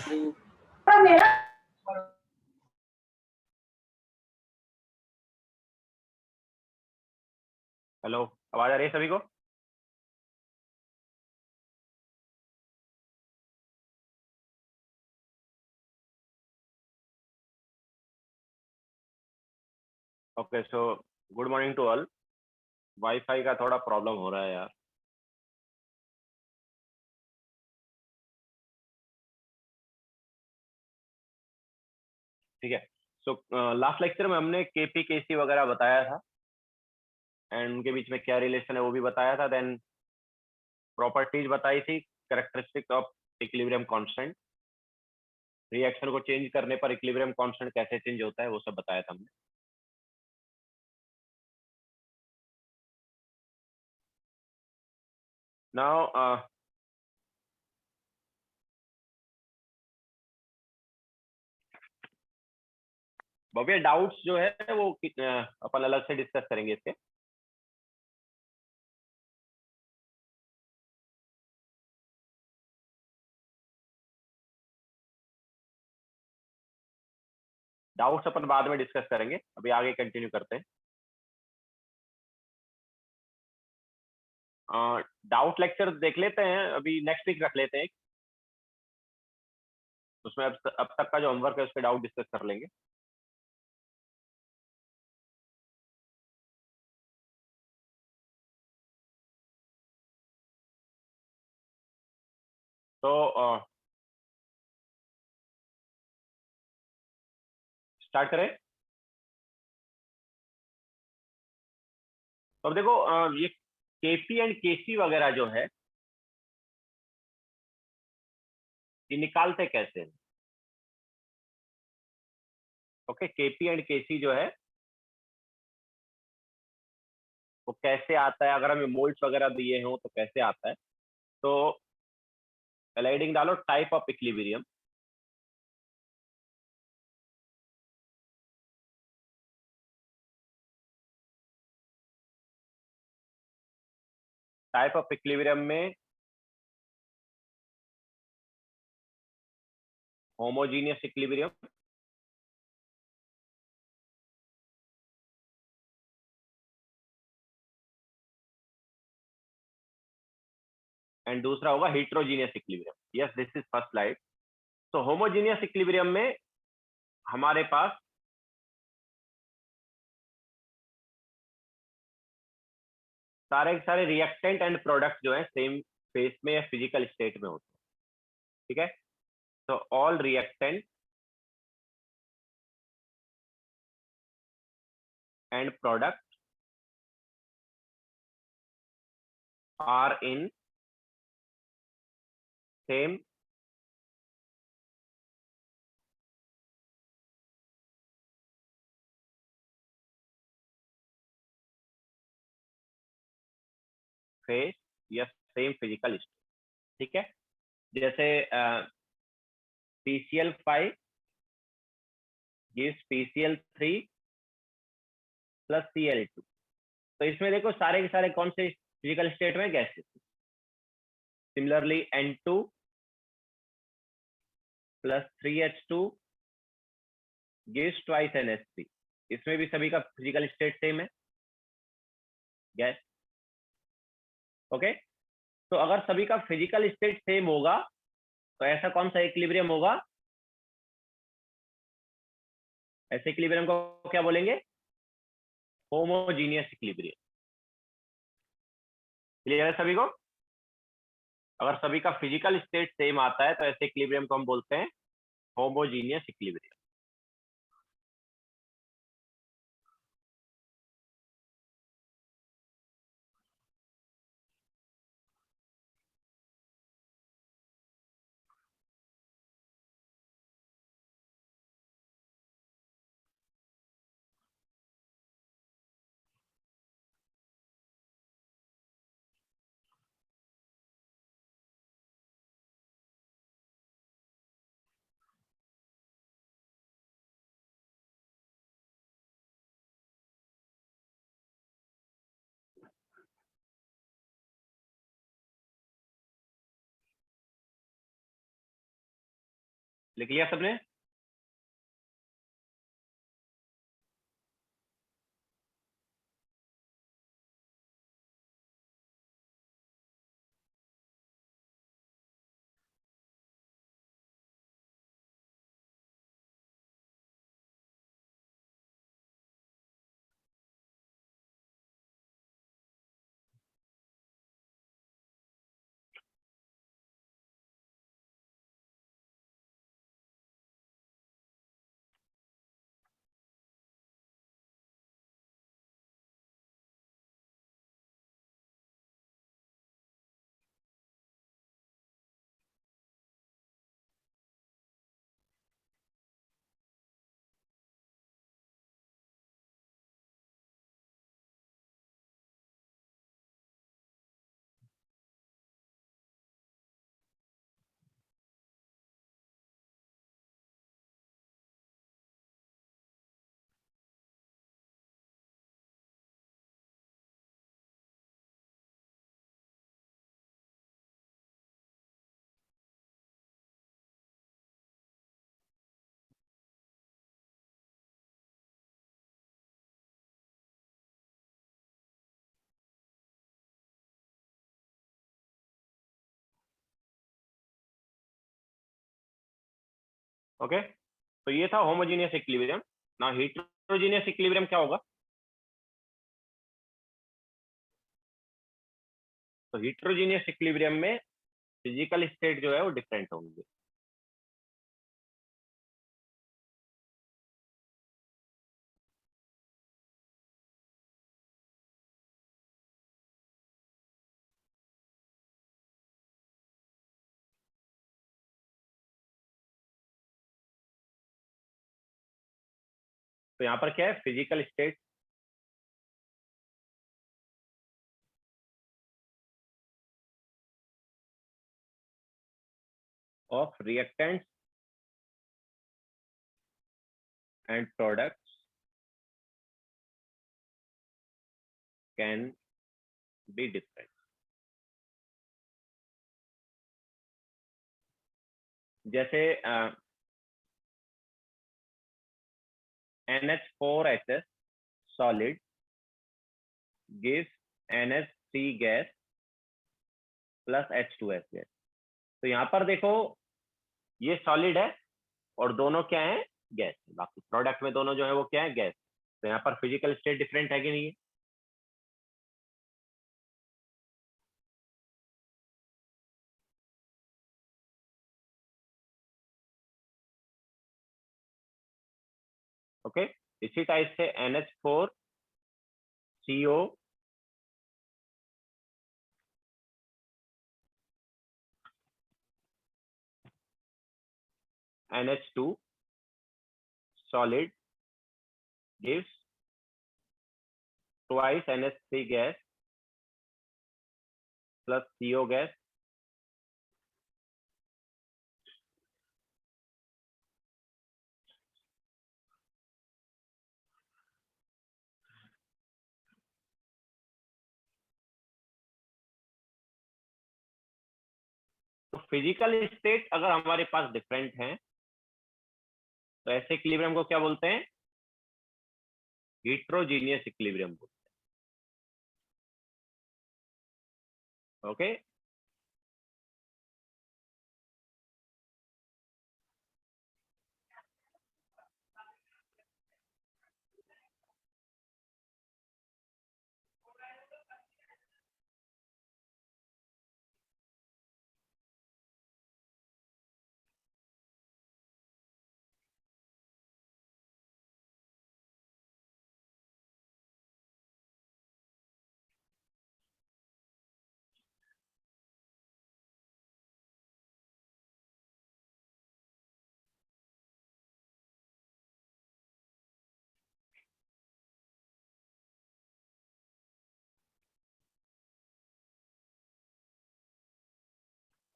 Hello, आवाज आ रही है सभी को? Okay, so good morning to all. WiFi का थोड़ा प्रॉब्लम हो रहा है यार। ठीक है। सो लास्ट लेक्चर में हमने केपी केसी वगैरह बताया था, एंड उनके बीच में क्या रिलेशन है वो भी बताया था। देन प्रॉपर्टीज बताई थी, characteristic of equilibrium constant, reaction को चेंज करने पर इक्विलिब्रियम कांस्टेंट कैसे चेंज होता है वो सब बताया था हमने। नाउ भव्य डाउट्स जो है वो अपन अलग से डिस्कस करेंगे इसके। डाउट्स अपन बाद में डिस्कस करेंगे, अभी आगे कंटिन्यू करते हैं। डाउट लेक्चर देख लेते हैं, अभी नेक्स्ट वीक रख लेते हैं। उसमें अब तक का जो होमवर्क है उस पर डाउट डिस्कस कर लेंगे। तो स्टार्ट करें। तो अब देखो, ये केपी एंड केसी वगैरह जो है ये निकालते कैसे हैं? ओके, केपी एंड केसी जो है वो कैसे आता है, अगर हमें मोल्स वगैरह दिए हो तो कैसे आता है। तो हेडिंग डालो type of equilibrium. Type of equilibrium में होमोजीनियस इक्विलिब्रियम, एंड दूसरा होगा heterogeneous equilibrium. Yes, this is first slide. तो होमोजीनियस इक्विलिब्रियम में हमारे पास सारे सारे रिएक्टेंट एंड प्रोडक्ट जो है सेम फेस में या फिजिकल स्टेट में होते हैं। ठीक है। तो all reactant and product are in same phase या सेम फिजिकल स्टेट। ठीक है। जैसे PCl5 gives PCl3 plus Cl2। तो इसमें देखो सारे के सारे कौन से फिजिकल स्टेट में gases. Similarly N2 plus 3H2 gives twice NH3। इसमें भी सभी का फिजिकल स्टेट सेम है, गैस। ओके। तो अगर सभी का फिजिकल स्टेट सेम होगा तो ऐसा कौन सा इक्विलिब्रियम होगा? ऐसे इक्विलिब्रियम को क्या बोलेंगे? Homogeneous equilibrium. क्लियर है सभी को? अगर सभी का फिजिकल स्टेट सेम आता है तो ऐसे इक्विलिब्रियम को हम बोलते हैं होमोजीनियस इक्विलिब्रियम। लिख लिया सबने? ओके, तो ये था होमोजीनियस इक्विलिब्रियम। ना हेटेरोजीनियस इक्विलिब्रियम क्या होगा? तो हेटेरोजीनियस इक्विलिब्रियम में फिजिकल स्टेट जो है वो डिफरेंट होंगे। तो यहाँ पर क्या है? Physical state of reactants and products can be different. जैसे NH4HS solid gives NH3 gas plus H2S gas. तो यहाँ पर देखो, ये सॉलिड है और दोनों क्या है? गैस। बाकी प्रोडक्ट में दोनों जो है वो क्या है? गैस। तो यहाँ पर फिजिकल स्टेट डिफरेंट है कि नहीं है? ओके, इसी टाइप से NH4CO NH2 solid gives twice NH3 gas plus CO gas। तो फिजिकल स्टेट अगर हमारे पास डिफरेंट है तो ऐसे इक्विलिब्रियम को क्या बोलते हैं? हेटेरोजीनियस इक्विलिब्रियम बोलते हैं। ओके,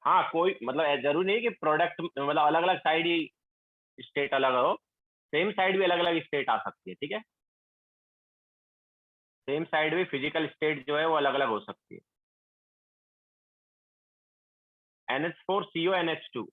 हाँ, कोई मतलब जरूरी नहीं है कि प्रोडक्ट मतलब अलग अलग साइड ही स्टेट अलग हो, सेम साइड भी अलग अलग स्टेट आ सकती है। ठीक है, सेम साइड भी फिजिकल स्टेट जो है वो अलग अलग हो सकती है। NH4CO NH2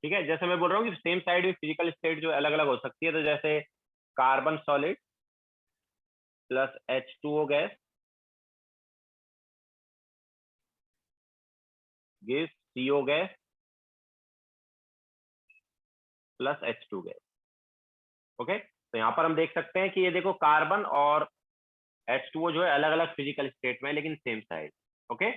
ठीक है, जैसे मैं बोल रहा हूँ कि सेम साइड में फिजिकल स्टेट जो अलग अलग हो सकती है, तो जैसे carbon solid plus H2O gas gives CO gas plus H2 gas. Okay, तो यहाँ पर हम देख सकते हैं कि ये देखो कार्बन और H2O जो है अलग अलग फिजिकल स्टेट में, लेकिन सेम साइड। ओके,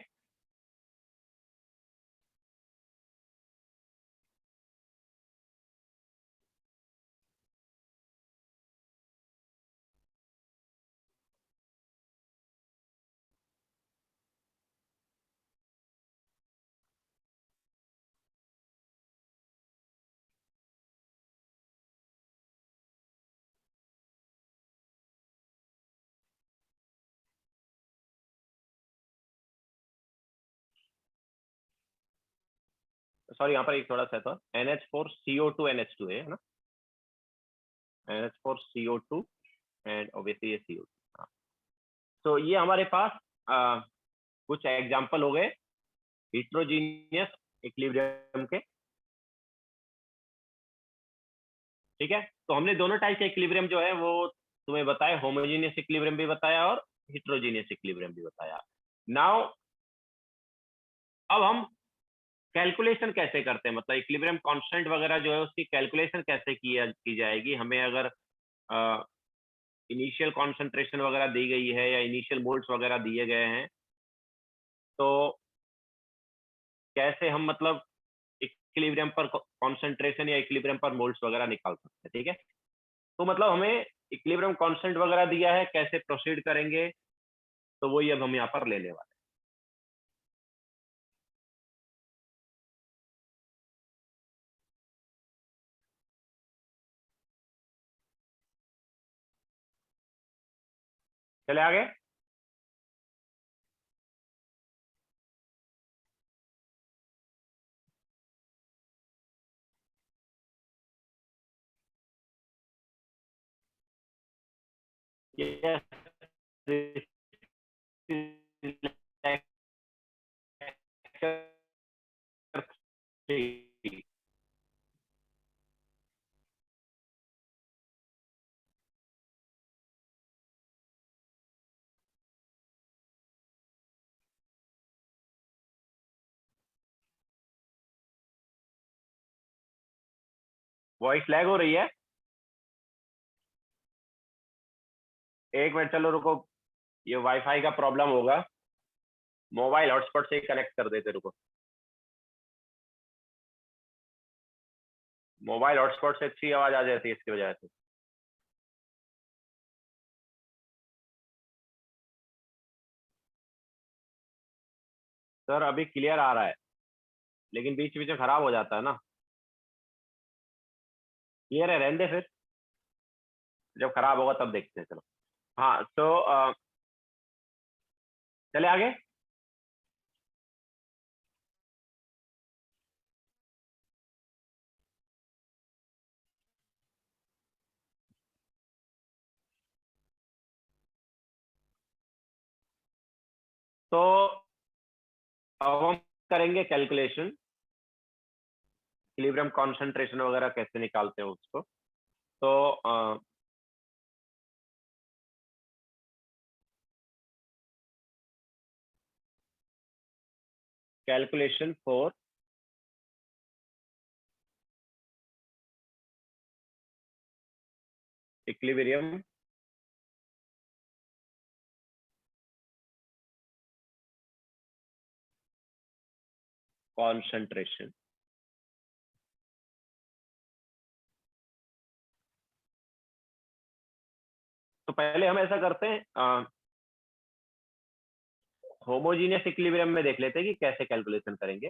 सॉरी यहाँ पर एक थोड़ा सा था, NH4CO2 NH2 है ना, NH4CO2 एंड ऑब्वियसली ये CO2। हाँ, तो ये हमारे पास कुछ एग्जाम्पल हो गए हिट्रोजीनियस इक्विलिब्रियम के। ठीक है, तो हमने दोनों टाइप के इक्विलिब्रियम जो है वो तुम्हें बताया, होमोजीनियस इक्विलिब्रियम भी बताया और हिट्रोजीनियस इक्विलिब्रियम भी बताया। नाउ अब हम कैलकुलेशन कैसे करते हैं, मतलब इक्विलिब्रियम कांस्टेंट वगैरह जो है उसकी कैलकुलेशन कैसे की जाएगी। हमें अगर इनिशियल कॉन्सेंट्रेशन वगैरह दी गई है या इनिशियल मोल्स वगैरह दिए गए हैं, तो कैसे हम मतलब इक्विलिब्रियम पर कॉन्सेंट्रेशन या इक्विलिब्रियम पर मोल्स वगैरह निकाल सकते हैं। ठीक है, तो मतलब हमें इक्विलिब्रियम कांस्टेंट वगैरह दिया है, कैसे प्रोसीड करेंगे, तो वही अब हम यहाँ पर लेने वाले हैं। चले आगे। Yes, this is lecture 3। Voice lag हो रही है, एक मिनट चलो रुको, ये वाईफाई का प्रॉब्लम होगा, मोबाइल हॉटस्पॉट से कनेक्ट कर देते, रुको। मोबाइल हॉटस्पॉट से अच्छी आवाज आ जाती है इसकी वजह से। सर अभी क्लियर आ रहा है, लेकिन बीच बीच में खराब हो जाता है ना। क्लियर है, रहने दे फिर, जब खराब होगा तब देखते हैं, चलो। हाँ, तो चले आगे। तो अब हम करेंगे कैलकुलेशन, इक्विलिब्रियम कॉन्सेंट्रेशन वगैरह कैसे निकालते हैं उसको। तो कैलकुलेशन फॉर इक्विलिब्रियम कॉन्सेंट्रेशन। तो पहले हम ऐसा करते हैं, होमोजीनियस इक्विलिब्रियम में देख लेते हैं कि कैसे कैलकुलेशन करेंगे।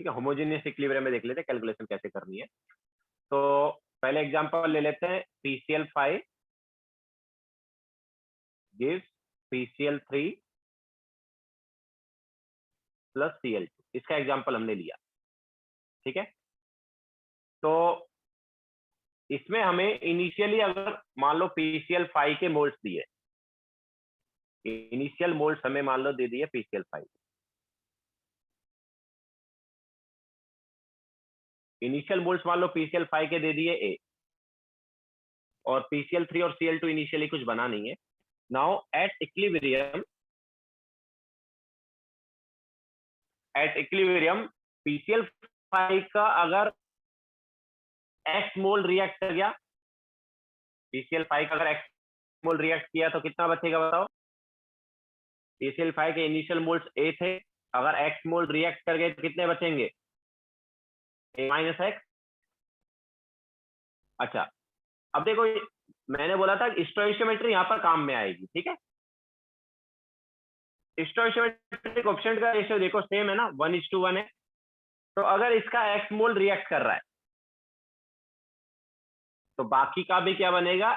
ठीक है, होमोजीनियस इक्विलिब्रियम में देख लेते हैं कैलकुलेशन कैसे करनी है। तो पहले एग्जांपल ले लेते हैं, PCl5 gives PCl3 plus Cl2, इसका एग्जांपल हमने लिया। ठीक है, तो इसमें हमें इनिशियली अगर मान लो PCl5 के मोल्स दिए, इनिशियल मोल्स हमें मान लो दे दिए PCl5, इनिशियल मोल्स मान लो PCl5 के दे दिए A, और PCl3 और Cl2 इनिशियली कुछ बना नहीं है। नाउ एट इक्विलिब्रियम, PCl5 का अगर X मोल रिएक्ट कर गया, PCl5 का अगर X मोल रिएक्ट किया तो कितना बचेगा बताओ? PCl5 के इनिशियल मोल्स A थे, अगर X मोल रिएक्ट कर गए तो कितने बचेंगे? A minus x. अच्छा, अब देखो मैंने बोला था स्टोइशियोमेट्री यहाँ पर काम में आएगी, ठीक है। स्टोइशियोमेट्रिक कोएफिशिएंट का रेशियो देखो सेम है ना, 1:1 है। तो अगर इसका X मोल रिएक्ट कर रहा है तो बाकी का भी क्या बनेगा?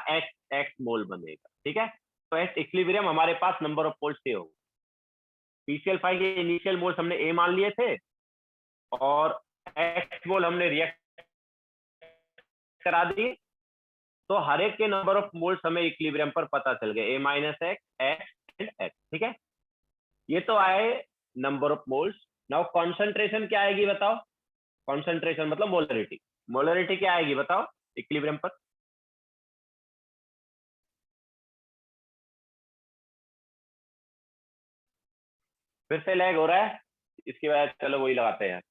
X मोल बनेगा, ठीक है। तो एट इक्विलिब्रियम हमारे पास नंबर ऑफ मोल्स ये होगा। PCl5 के इनिशियल मोल्स हमने A मान लिए थे, और X मोल हमने रिएक्ट करा दिए, तो हर एक के नंबर ऑफ मोल्स हमें इक्विलिब्रियम पर पता चल गए, A minus x, X and X, ठीक है। ये तो आए number of moles. Now concentration क्या आएगी बताओ? कॉन्सेंट्रेशन मतलब मोलरिटी, मोलरिटी क्या आएगी बताओ इक्विलिब्रियम पर? फिर से लैग हो रहा है, इसकी वजह चलो वही लगाते हैं।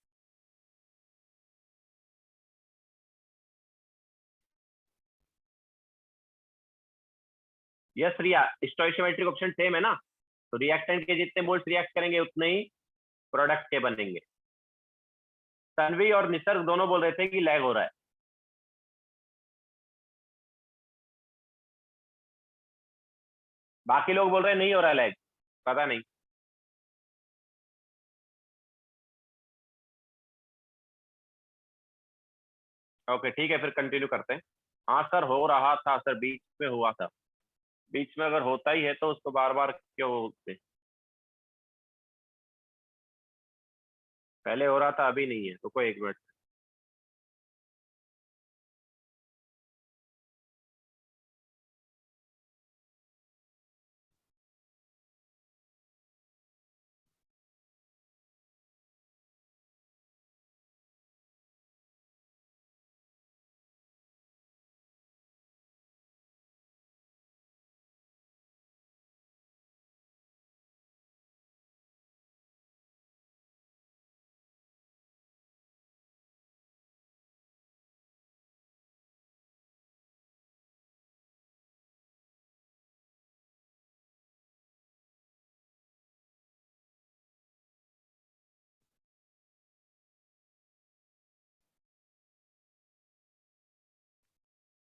यस रिया, स्टोइशियोमेट्रिक ऑप्शन सेम है ना, तो रिएक्टेंट के जितने मोल्स रिएक्ट करेंगे उतने ही प्रोडक्ट के बनेंगे। तन्वी और निसर्ग दोनों बोल रहे थे कि लैग हो रहा है। बाकी लोग बोल रहे हैं नहीं हो रहा है लैग, पता नहीं। ओके ठीक है, फिर कंटिन्यू करते हैं। हाँ सर हो रहा था सर, बीच में हुआ था। बीच में अगर होता ही है तो उसको बार बार क्यों होते? पहले हो रहा था अभी नहीं है, रुको एक मिनट।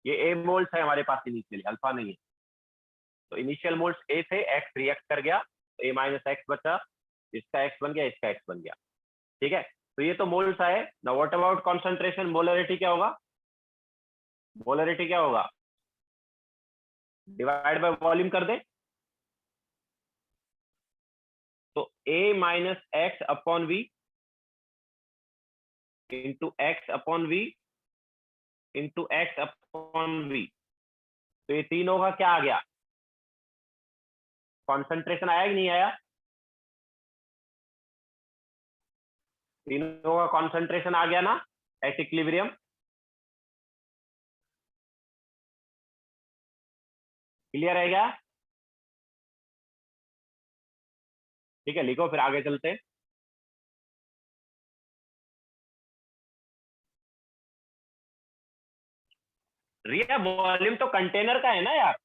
ये ए मोल्स है हमारे पास इनिशियली, अल्फा नहीं है। तो इनिशियल मोल्स ए थे, एक्स रिएक्ट कर गया, ए माइनस एक्स बचा, इसका एक्स बन गया, इसका एक्स बन गया, ठीक है। तो ये तो मोल्स आए ना। What about concentration? मोलरिटी क्या होगा? मोलरिटी क्या होगा? डिवाइड बाय वॉल्यूम कर दे, तो a minus x upon v into x upon v into x upon v. तो ये तीनों का क्या आ गया? कॉन्सेंट्रेशन आया कि नहीं आया? तीनों का कॉन्सेंट्रेशन आ गया ना एट इक्विलिब्रियम। क्लियर है क्या? ठीक है, लिखो फिर आगे चलते हैं। रिया वॉल्यूम तो कंटेनर का है ना यार,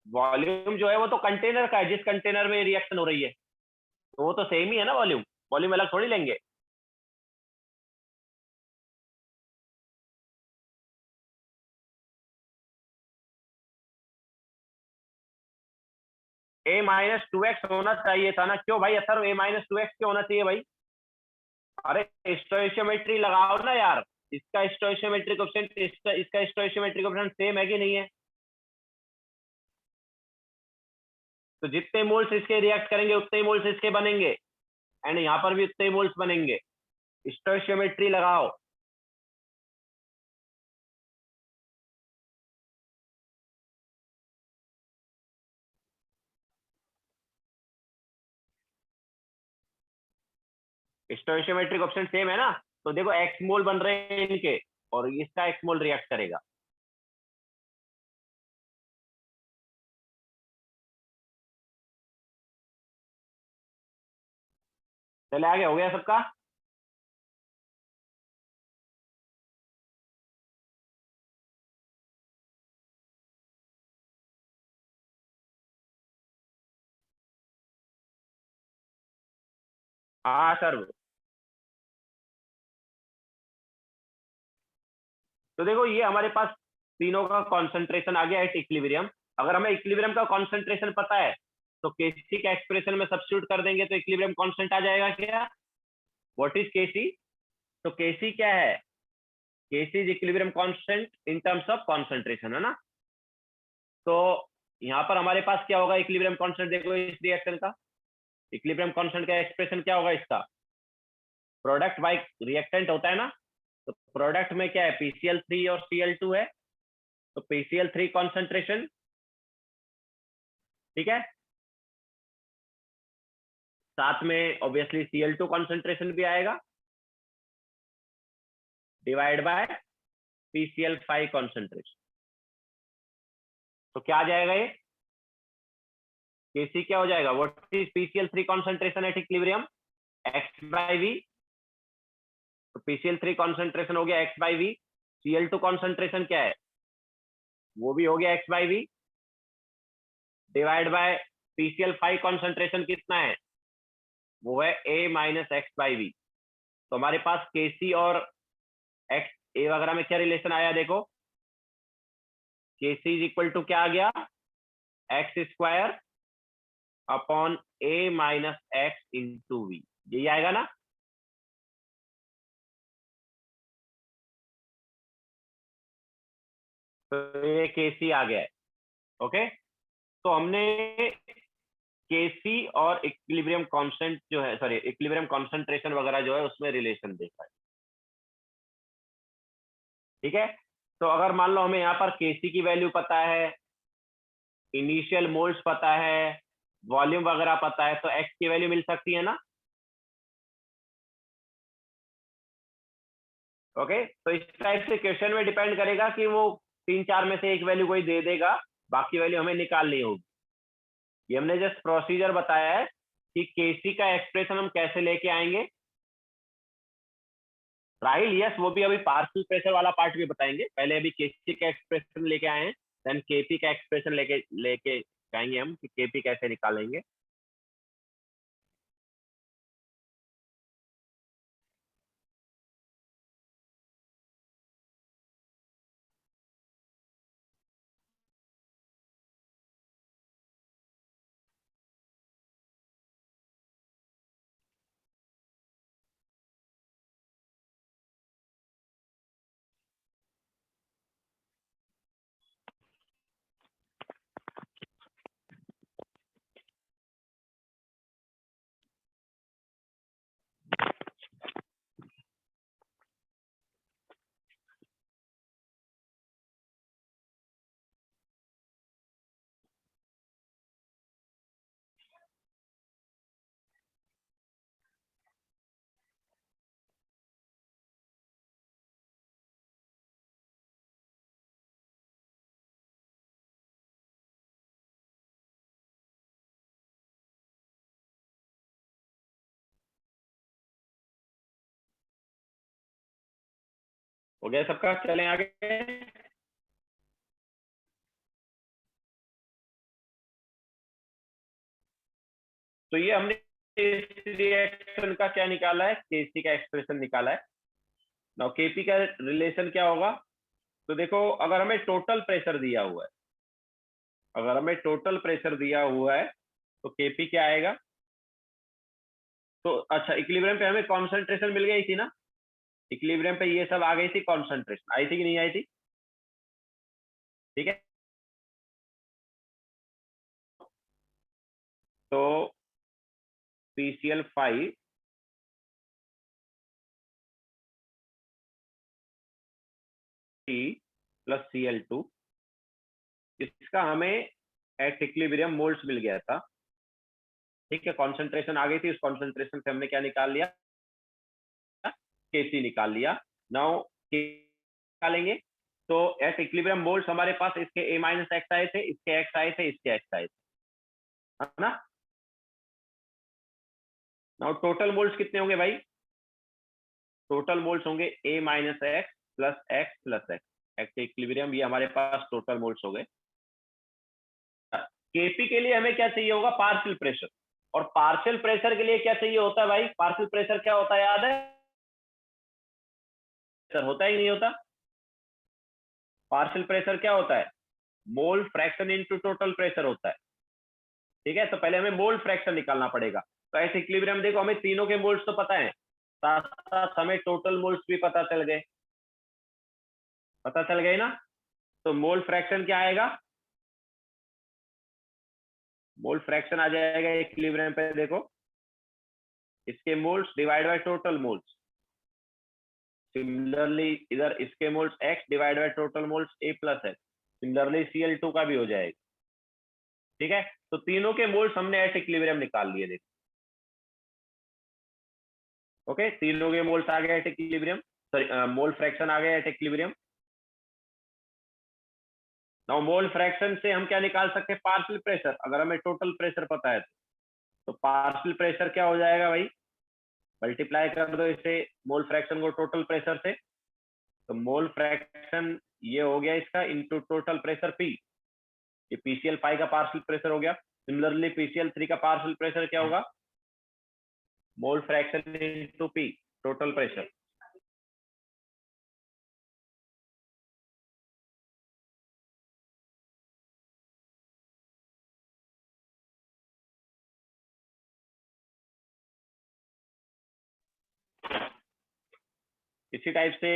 वॉल्यूम जो है वो तो कंटेनर का है, जिस कंटेनर में रिएक्शन हो रही है, तो वो तो सेम ही है ना वॉल्यूम। वॉल्यूम अलग थोड़ी लेंगे। A-2x होना चाहिए था ना, क्यों भाई सर A-2x क्यों होना चाहिए भाई? अरे स्टोइशियोमेट्री लगाओ ना यार, इसका स्टोइशियोमेट्रिक कोएफिशिएंट इसका स्टोइशियोमेट्रिक कोएफिशिएंट सेम है कि नहीं है? तो जितने मोल्स इसके रिएक्ट करेंगे उतने ही मोल्स इसके बनेंगे, एंड यहाँ पर भी उतने ही मोल्स बनेंगे। स्टोइशियोमेट्री लगाओ। स्टोइशियोमेट्रिक ऑप्शन सेम है ना, तो देखो एक्स मोल बन रहे हैं इनके और इसका एक्स मोल रिएक्ट करेगा। चले आगे, हो गया सबका? हाँ सर। तो देखो ये हमारे पास तीनों का कॉन्सेंट्रेशन आ गया एट इक्विलिब्रियम। अगर हमें इक्विलिब्रियम का कॉन्सेंट्रेशन पता है तो केसी का एक्सप्रेशन में सब्स्टिट्यूट कर देंगे तो इक्विलिब्रियम कांस्टेंट आ जाएगा क्या? What is KC? तो केसी क्या है? KC is equilibrium constant in terms of concentration, है ना? तो यहाँ पर हमारे पास क्या होगा इक्विलिब्रियम कांस्टेंट? देखो इस रिएक्शन का इक्विलिब्रियम कांस्टेंट का एक्सप्रेशन क्या होगा इसका? प्रोडक्ट बाय रिएक्टेंट होता है ना, तो प्रोडक्ट में क्या है? पीसीएल3 और सीएल2 है, तो पीसीएल3 कॉन्सेंट्रेशन, ठीक है, साथ में ऑब्वियसली सीएल2 कॉन्सेंट्रेशन भी आएगा, डिवाइड बाय पीसीएल5 कॉन्सेंट्रेशन। तो क्या आ जाएगा ये? केसी क्या हो जाएगा? व्हाट इज पीसीएल3 concentration at equilibrium? X by v. तो पीसीएल3 कॉन्सेंट्रेशन हो गया एक्स बाई वी। सीएल2 कॉन्सेंट्रेशन क्या है? वो भी हो गया x by v, divide by PCl five concentration कितना है? वो है a minus x by v. तो हमारे पास केसी और एक्स ए वगैरह में क्या रिलेशन आया देखो, केसी इज इक्वल टू क्या आ गया? X square upon a minus x into v, यही आएगा ना? तो ये केसी आ गया है। ओके, तो हमने केसी और इक्विलिब्रियम कांस्टेंट जो है, सॉरी इक्विलिब्रियम कॉन्सेंट्रेशन वगैरह जो है उसमें रिलेशन देखा है, ठीक है। तो अगर मान लो हमें यहाँ पर केसी की वैल्यू पता है, इनिशियल मोल्स पता है, वॉल्यूम वगैरह पता है, तो एक्स की वैल्यू मिल सकती है ना? ओके, तो इस टाइप से क्वेश्चन में डिपेंड करेगा कि वो तीन चार में से एक वैल्यू कोई दे देगा, बाकी वैल्यू हमें निकालनी होगी। ये हमने जस्ट प्रोसीजर बताया है कि केसी का एक्सप्रेशन हम कैसे लेके आएंगे। राहिल, यस, वो भी अभी पार्शियल प्रेशर वाला पार्ट भी बताएंगे, पहले अभी केसी का एक्सप्रेशन लेके आए हैं, देन केपी का एक्सप्रेशन लेके लेके जाएंगे हम कि केपी कैसे निकालेंगे। हो गया सबका? चलें आगे। तो ये हमने इस रिएक्शन का क्या निकाला है? केसी का एक्सप्रेशन निकाला है। नाउ केपी का रिलेशन क्या होगा? तो देखो, अगर हमें टोटल प्रेशर दिया हुआ है, अगर हमें टोटल प्रेशर दिया हुआ है तो केपी क्या आएगा? तो अच्छा, इक्विलिब्रियम पे हमें कॉन्सेंट्रेशन मिल गई थी ना, इक्विलिब्रियम पे ये सब आ गई थी, कॉन्सेंट्रेशन आई थी कि नहीं आई थी? ठीक है, तो PCl5 प्लस Cl2, इसका हमें एट इक्विलिब्रियम मोल्स मिल गया था, ठीक है, कॉन्सेंट्रेशन आ गई थी, उस कॉन्सेंट्रेशन से हमने क्या निकाल लिया? Kc निकाल लिया। नाउ निकालेंगे तो एट इक्विलिब्रियम मोल्स हमारे पास इसके a माइनस एक्स आए थे, इसके x आए थे, इसके x आए थे, है ना। नाउ टोटल मोल्स कितने होंगे भाई? टोटल मोल्स होंगे a minus x plus x at equilibrium, ये हमारे पास टोटल मोल्स हो गए। केपी के लिए हमें क्या चाहिए होगा? Partial pressure. और पार्शियल प्रेशर के लिए क्या चाहिए होता है भाई? पार्शियल प्रेशर क्या होता है याद है? सर होता है कि नहीं होता? पार्शियल प्रेशर क्या होता है? Mole fraction into total pressure होता है। ठीक है, तो पहले हमें मोल फ्रैक्शन निकालना पड़ेगा। तो ऐसे इक्विलिब्रियम देखो, हमें तीनों के मोल्स तो पता है, साथ साथ हमें टोटल मोल्स भी पता चल गए, ना। तो मोल फ्रैक्शन क्या आएगा? मोल फ्रैक्शन आ जाएगा इक्विलिब्रियम पे, देखो इसके moles divide by total moles. Similarly इधर इसके moles x divide by total moles a plus x. Similarly Cl2 का भी हो जाएगा। ठीक है, तो तीनों के मोल्स हमने एट इक्विलिब्रियम निकाल लिए, देखो। ओके, तीनों के मोल्स आ गए at equilibrium, sorry mole fraction आ गया at equilibrium. Now mole fraction से हम क्या निकाल सकते हैं? Partial pressure. अगर हमें टोटल प्रेशर पता है तो पार्शियल प्रेशर क्या हो जाएगा भाई? मल्टीप्लाई कर दो इसे मोल फ्रैक्शन को टोटल प्रेशर से, तो मोल फ्रैक्शन ये हो गया इसका इनटू टोटल प्रेशर P। ये PCl5 का पार्शियल प्रेशर हो गया। सिमिलरली PCl3 का पार्शियल प्रेशर क्या होगा? Mole fraction into P total pressure. इसी टाइप से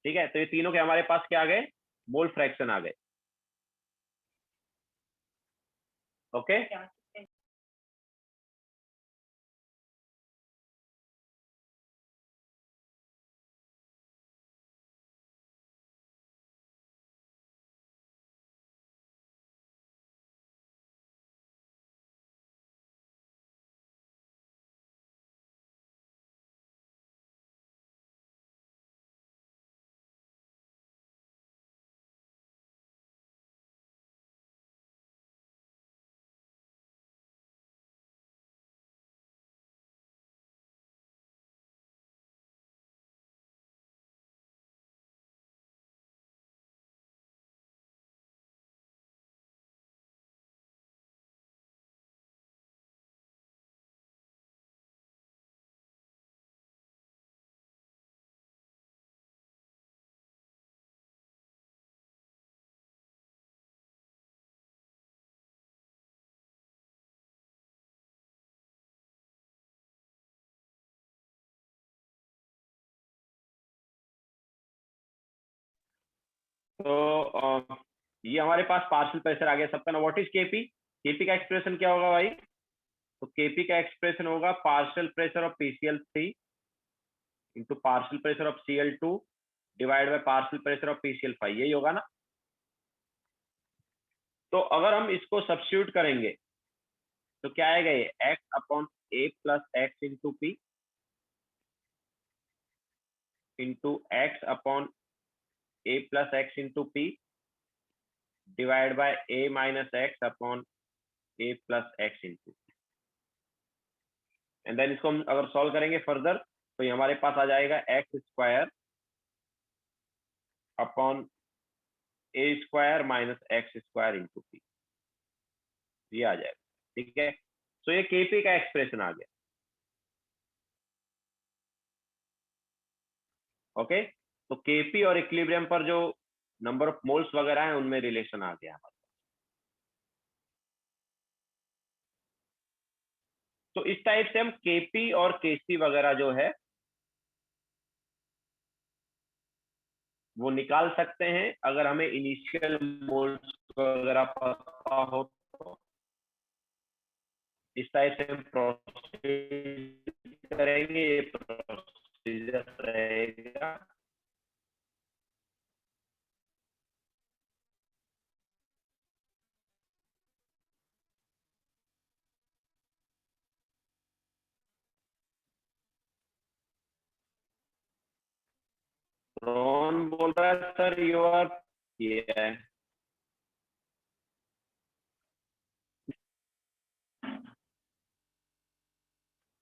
ठीक है, तो ये तीनों के हमारे पास क्या आ गए? मोल फ्रैक्शन आ गए। ओके, तो ये हमारे पास पार्शियल प्रेशर आ गया सबका ना। What is KP? केपी का एक्सप्रेशन क्या होगा भाई? तो केपी का एक्सप्रेशन होगा partial pressure of PCl3 into partial pressure of Cl2 divide by partial pressure of PCl5, यही होगा ना। तो अगर हम इसको सब्स्टिट्यूट करेंगे तो क्या आएगा? ये x upon a plus x into p into x upon a plus x into p divide by a minus x upon a plus x into, and then इसको हम अगर सॉल्व करेंगे फर्दर तो ये हमारे पास आ जाएगा x square upon a square minus x square into P, ये आ जाएगा। ठीक है, तो ये केपी का एक्सप्रेशन आ गया। ओके, तो केपी और इक्विलिब्रियम पर जो नंबर ऑफ मोल्स वगैरह है उनमें रिलेशन आ गया हमारे। तो इस टाइप से हम केपी और केसी वगैरह जो है वो निकाल सकते हैं अगर हमें इनिशियल मोल्स वगैरह पता हो तो। इस टाइप से हम प्रोसीड करेंगे, ये प्रोसीजर रहेगा। बोल रहा है सर योर ये है,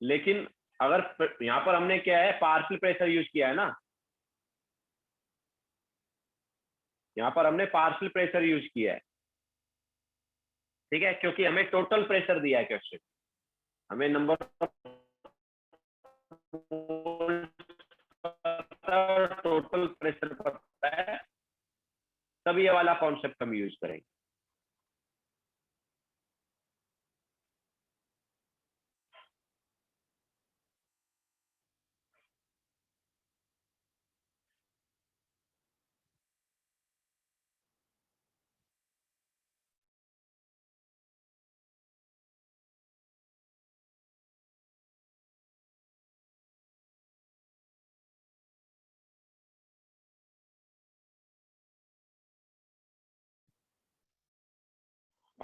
लेकिन अगर यहाँ पर हमने क्या है पार्शियल प्रेशर यूज किया है ना, यहाँ पर हमने पार्शियल प्रेशर यूज किया है, ठीक है, क्योंकि हमें टोटल प्रेशर दिया है क्वेश्चन, हमें नंबर टोटल प्रेशर पता है, तब ये वाला कॉन्सेप्ट हम यूज करेंगे।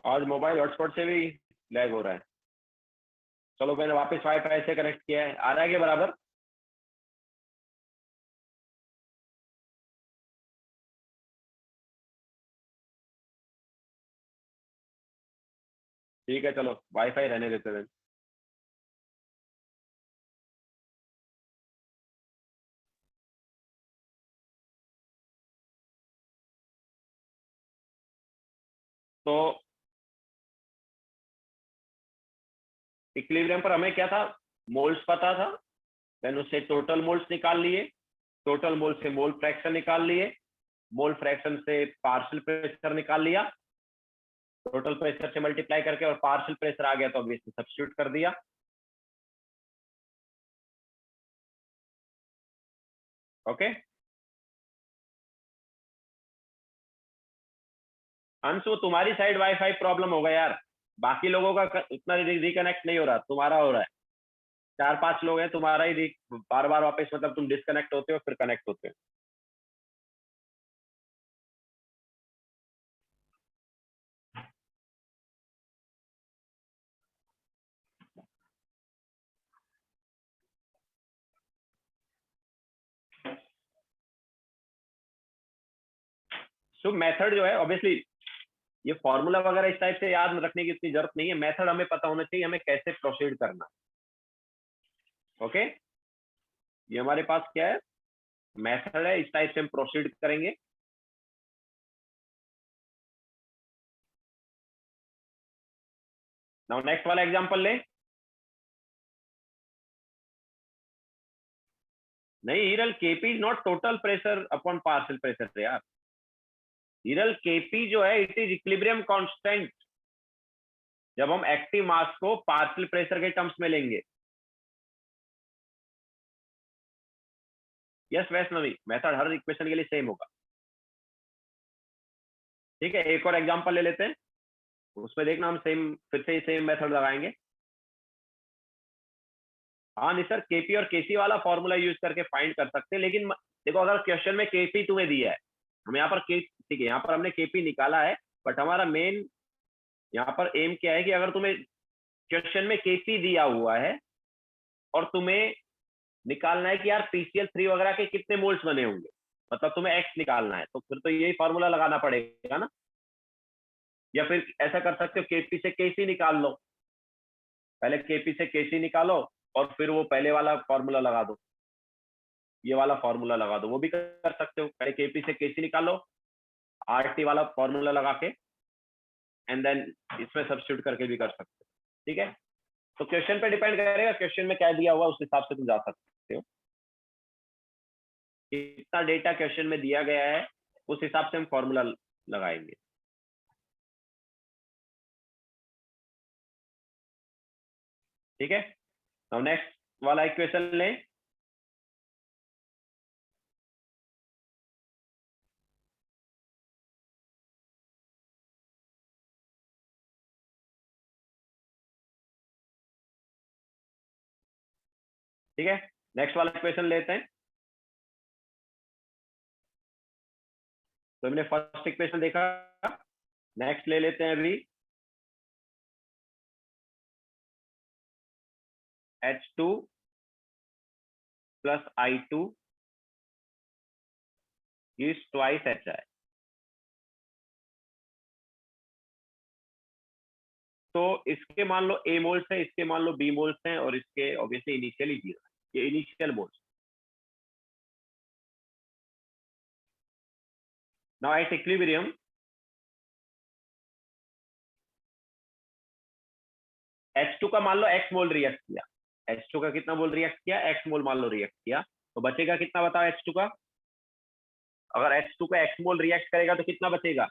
आज मोबाइल हॉटस्पॉट से भी लैग हो रहा है। चलो मैंने वापस वाईफाई से कनेक्ट किया है, आ रहा है क्या बराबर? ठीक है चलो वाईफाई रहने देते हैं। तो इक्विलिब्रियम पर हमें क्या था, मोल्स पता था, देन उससे टोटल मोल्स निकाल लिए, टोटल मोल से मोल फ्रैक्शन निकाल लिए, मोल फ्रैक्शन से पार्शियल प्रेशर निकाल लिया, टोटल प्रेशर से मल्टीप्लाई करके, और पार्शियल प्रेशर आ गया तो ऑब्वियसली सब्स्टिट्यूट कर दिया। ओके अंश, वो तुम्हारी साइड वाईफाई प्रॉब्लम होगा यार, बाकी लोगों का इतना रिकनेक्ट नहीं हो रहा, तुम्हारा हो रहा है। 4-5 लोग हैं, तुम्हारा ही बार बार वापस, मतलब तुम डिस्कनेक्ट होते हो फिर कनेक्ट होते हो। सो मेथड जो है ऑब्वियसली, ये फॉर्मूला वगैरह इस टाइप से याद रखने की इतनी जरूरत नहीं है, मेथड हमें पता होना चाहिए हमें कैसे प्रोसीड करना। ओके ये हमारे पास क्या है, मेथड है, इस टाइप से हम प्रोसीड करेंगे। नाउ नेक्स्ट वाला एग्जांपल ले। नहीं Hiral, KP is not total pressure upon partial pressure यार, हिरल केपी जो है इट इज इक्विलिब्रियम कांस्टेंट, जब हम एक्टिव मास को पार्शियल प्रेशर के टर्म्स में लेंगे। यस वैष्णवी, मेथड हर इक्वेशन के लिए सेम होगा। ठीक है एक और एग्जांपल ले लेते हैं, उसमें देखना हम सेम फिर से सेम मेथड लगाएंगे। हाँ नहीं सर, केपी और केसी वाला फॉर्मूला यूज करके फाइंड कर सकते हैं, लेकिन देखो अगर क्वेश्चन में केपी तुम्हें दिया है, हम यहाँ पर के, ठीक है यहाँ पर हमने केपी निकाला है, बट हमारा मेन यहाँ पर एम क्या है कि अगर तुम्हें क्वेश्चन में केपी दिया हुआ है और तुम्हें निकालना है कि यार PCl3 वगैरह के कितने मोल्स बने होंगे, मतलब तुम्हें एक्स निकालना है, तो फिर तो यही फॉर्मूला लगाना पड़ेगा ना, या फिर ऐसा कर सकते हो केपी से केसी निकाल लो, पहले केपी से केसी निकालो और फिर वो पहले वाला फॉर्मूला लगा दो, ये वाला फॉर्मूला लगा दो, वो भी कर सकते हो, पहले केपी से केसी निकालो, आरटी वाला फॉर्मूला लगा के, एंड देन इसमें सब्स्टिट्यूट करके भी कर सकते हो। ठीक है तो क्वेश्चन पे डिपेंड करेगा, क्वेश्चन में क्या दिया हुआ उस हिसाब से तुम जा सकते हो, कितना डेटा क्वेश्चन में दिया गया है उस हिसाब से हम फॉर्मूला लगाएंगे। ठीक है तो नेक्स्ट वाला इक्वेशन लें। ठीक है नेक्स्ट वाला इक्वेशन लेते हैं। तो हमने फर्स्ट इक्वेशन देखा, नेक्स्ट ले लेते हैं अभी H2 + I2 gives twice HI। तो इसके मान लो A मोल्स है, इसके मान लो B मोल्स हैं, और इसके ऑब्वियसली इनिशियली 0 है, ये initial moles. Now at equilibrium H2 का मान लो X मोल रिएक्ट किया, H2 का कितना मोल रिएक्ट किया, X मोल मान लो रिएक्ट किया, तो बचेगा कितना बताओ H2 का? अगर H2 का X मोल रिएक्ट करेगा तो कितना बचेगा?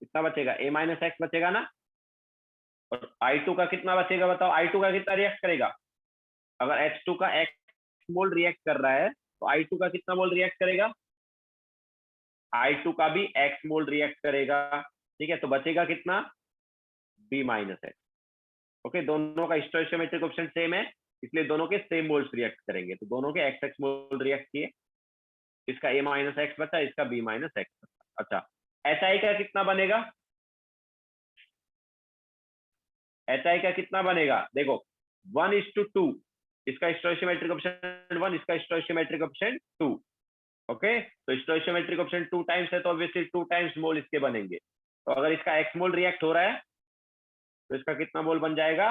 कितना बचेगा? A माइनस एक्स बचेगा ना। और I2 का कितना बचेगा बताओ, I2 का कितना रिएक्ट करेगा? अगर H2 का X मोल रिएक्ट कर रहा है तो I2 का कितना मोल रिएक्ट करेगा? I2 का भी X मोल रिएक्ट करेगा, ठीक है, तो बचेगा कितना? B minus x. ओके, दोनों का स्टोइचियोमेट्रिक कोएफिशिएंट सेम है, इसलिए दोनों के सेम मोल्स रिएक्ट करेंगे, तो दोनों के एक्स एक्स मोल रिएक्ट किए, इसका A माइनस एक्स बचा, इसका B माइनस एक्स बचा। अच्छा, HI का कितना बनेगा? HI का कितना बनेगा देखो, 1:2, इसका स्टोइचियोमेट्रिक कोएफिशिएंट 1, इसका स्टोइचियोमेट्रिक कोएफिशिएंट 2। ओके, तो स्टोइचियोमेट्रिक कोएफिशिएंट 2 टाइम्स है तो ऑब्वियसली 2 टाइम्स मोल इसके बनेंगे, तो अगर इसका x मोल रिएक्ट हो रहा है तो इसका कितना मोल बन जाएगा?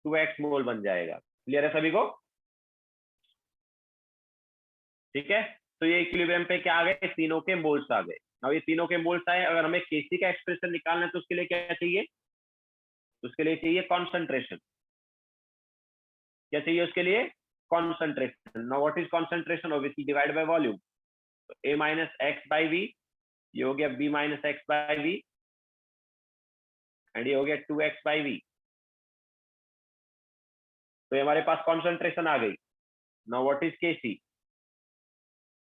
2x मोल बन जाएगा। क्लियर है सभी को? ठीक है, तो ये इक्विलिब्रियम पे क्या आ गए? तीनों के मोल्स आ गए। अब ये तीनों के मोल्स आए, अगर हमें Kc का एक्सप्रेशन निकालना है तो उसके लिए क्या चाहिए? उसके लिए चाहिए कॉन्सेंट्रेशन। क्या चाहिए उसके लिए? Concentration. Now what is concentration? Obviously divide by volume, तो A minus x by v, ये हो गया B minus x by v, and ये हो गया 2x बाई वी। तो ये हमारे पास कॉन्सेंट्रेशन आ गई। Now what is Kc?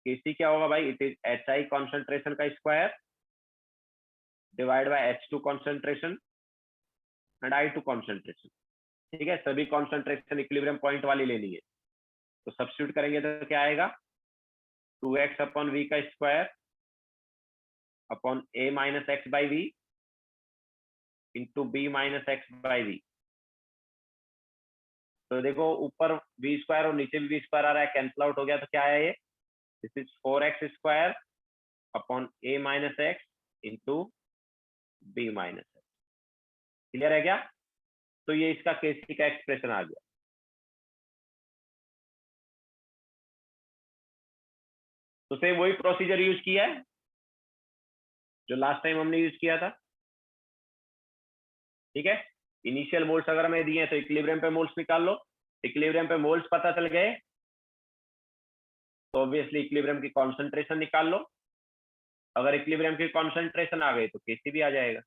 Kc क्या होगा भाई? इट इज HI कॉन्सेंट्रेशन का square divide bye H2 concentration and I2 concentration. ठीक है, सभी कॉन्सेंट्रेशन इक्विलिब्रियम पॉइंट वाली लेनी है, तो सब्स्टिट्यूट करेंगे तो क्या आएगा? 2x अपॉन वी का square upon A minus x by v into B minus x by v. तो देखो ऊपर v स्क्वायर और नीचे भी v स्क्वायर आ रहा है, कैंसिल आउट हो गया, तो क्या है ये? This is 4x square upon A minus x into B minus x. Clear है क्या? तो ये इसका Kc का एक्सप्रेशन आ गया। तो सेम वही प्रोसीजर यूज किया है जो लास्ट टाइम हमने यूज किया था। ठीक है, इनिशियल मोल्स अगर हमें दिए तो इक्विलिब्रियम पे मोल्स निकाल लो, इक्विलिब्रियम पे मोल्स पता चल गए तो ऑब्वियसली इक्विलिब्रियम की कॉन्सेंट्रेशन निकाल लो, अगर इक्विलिब्रियम की कॉन्सेंट्रेशन आ गई तो Kc भी आ जाएगा।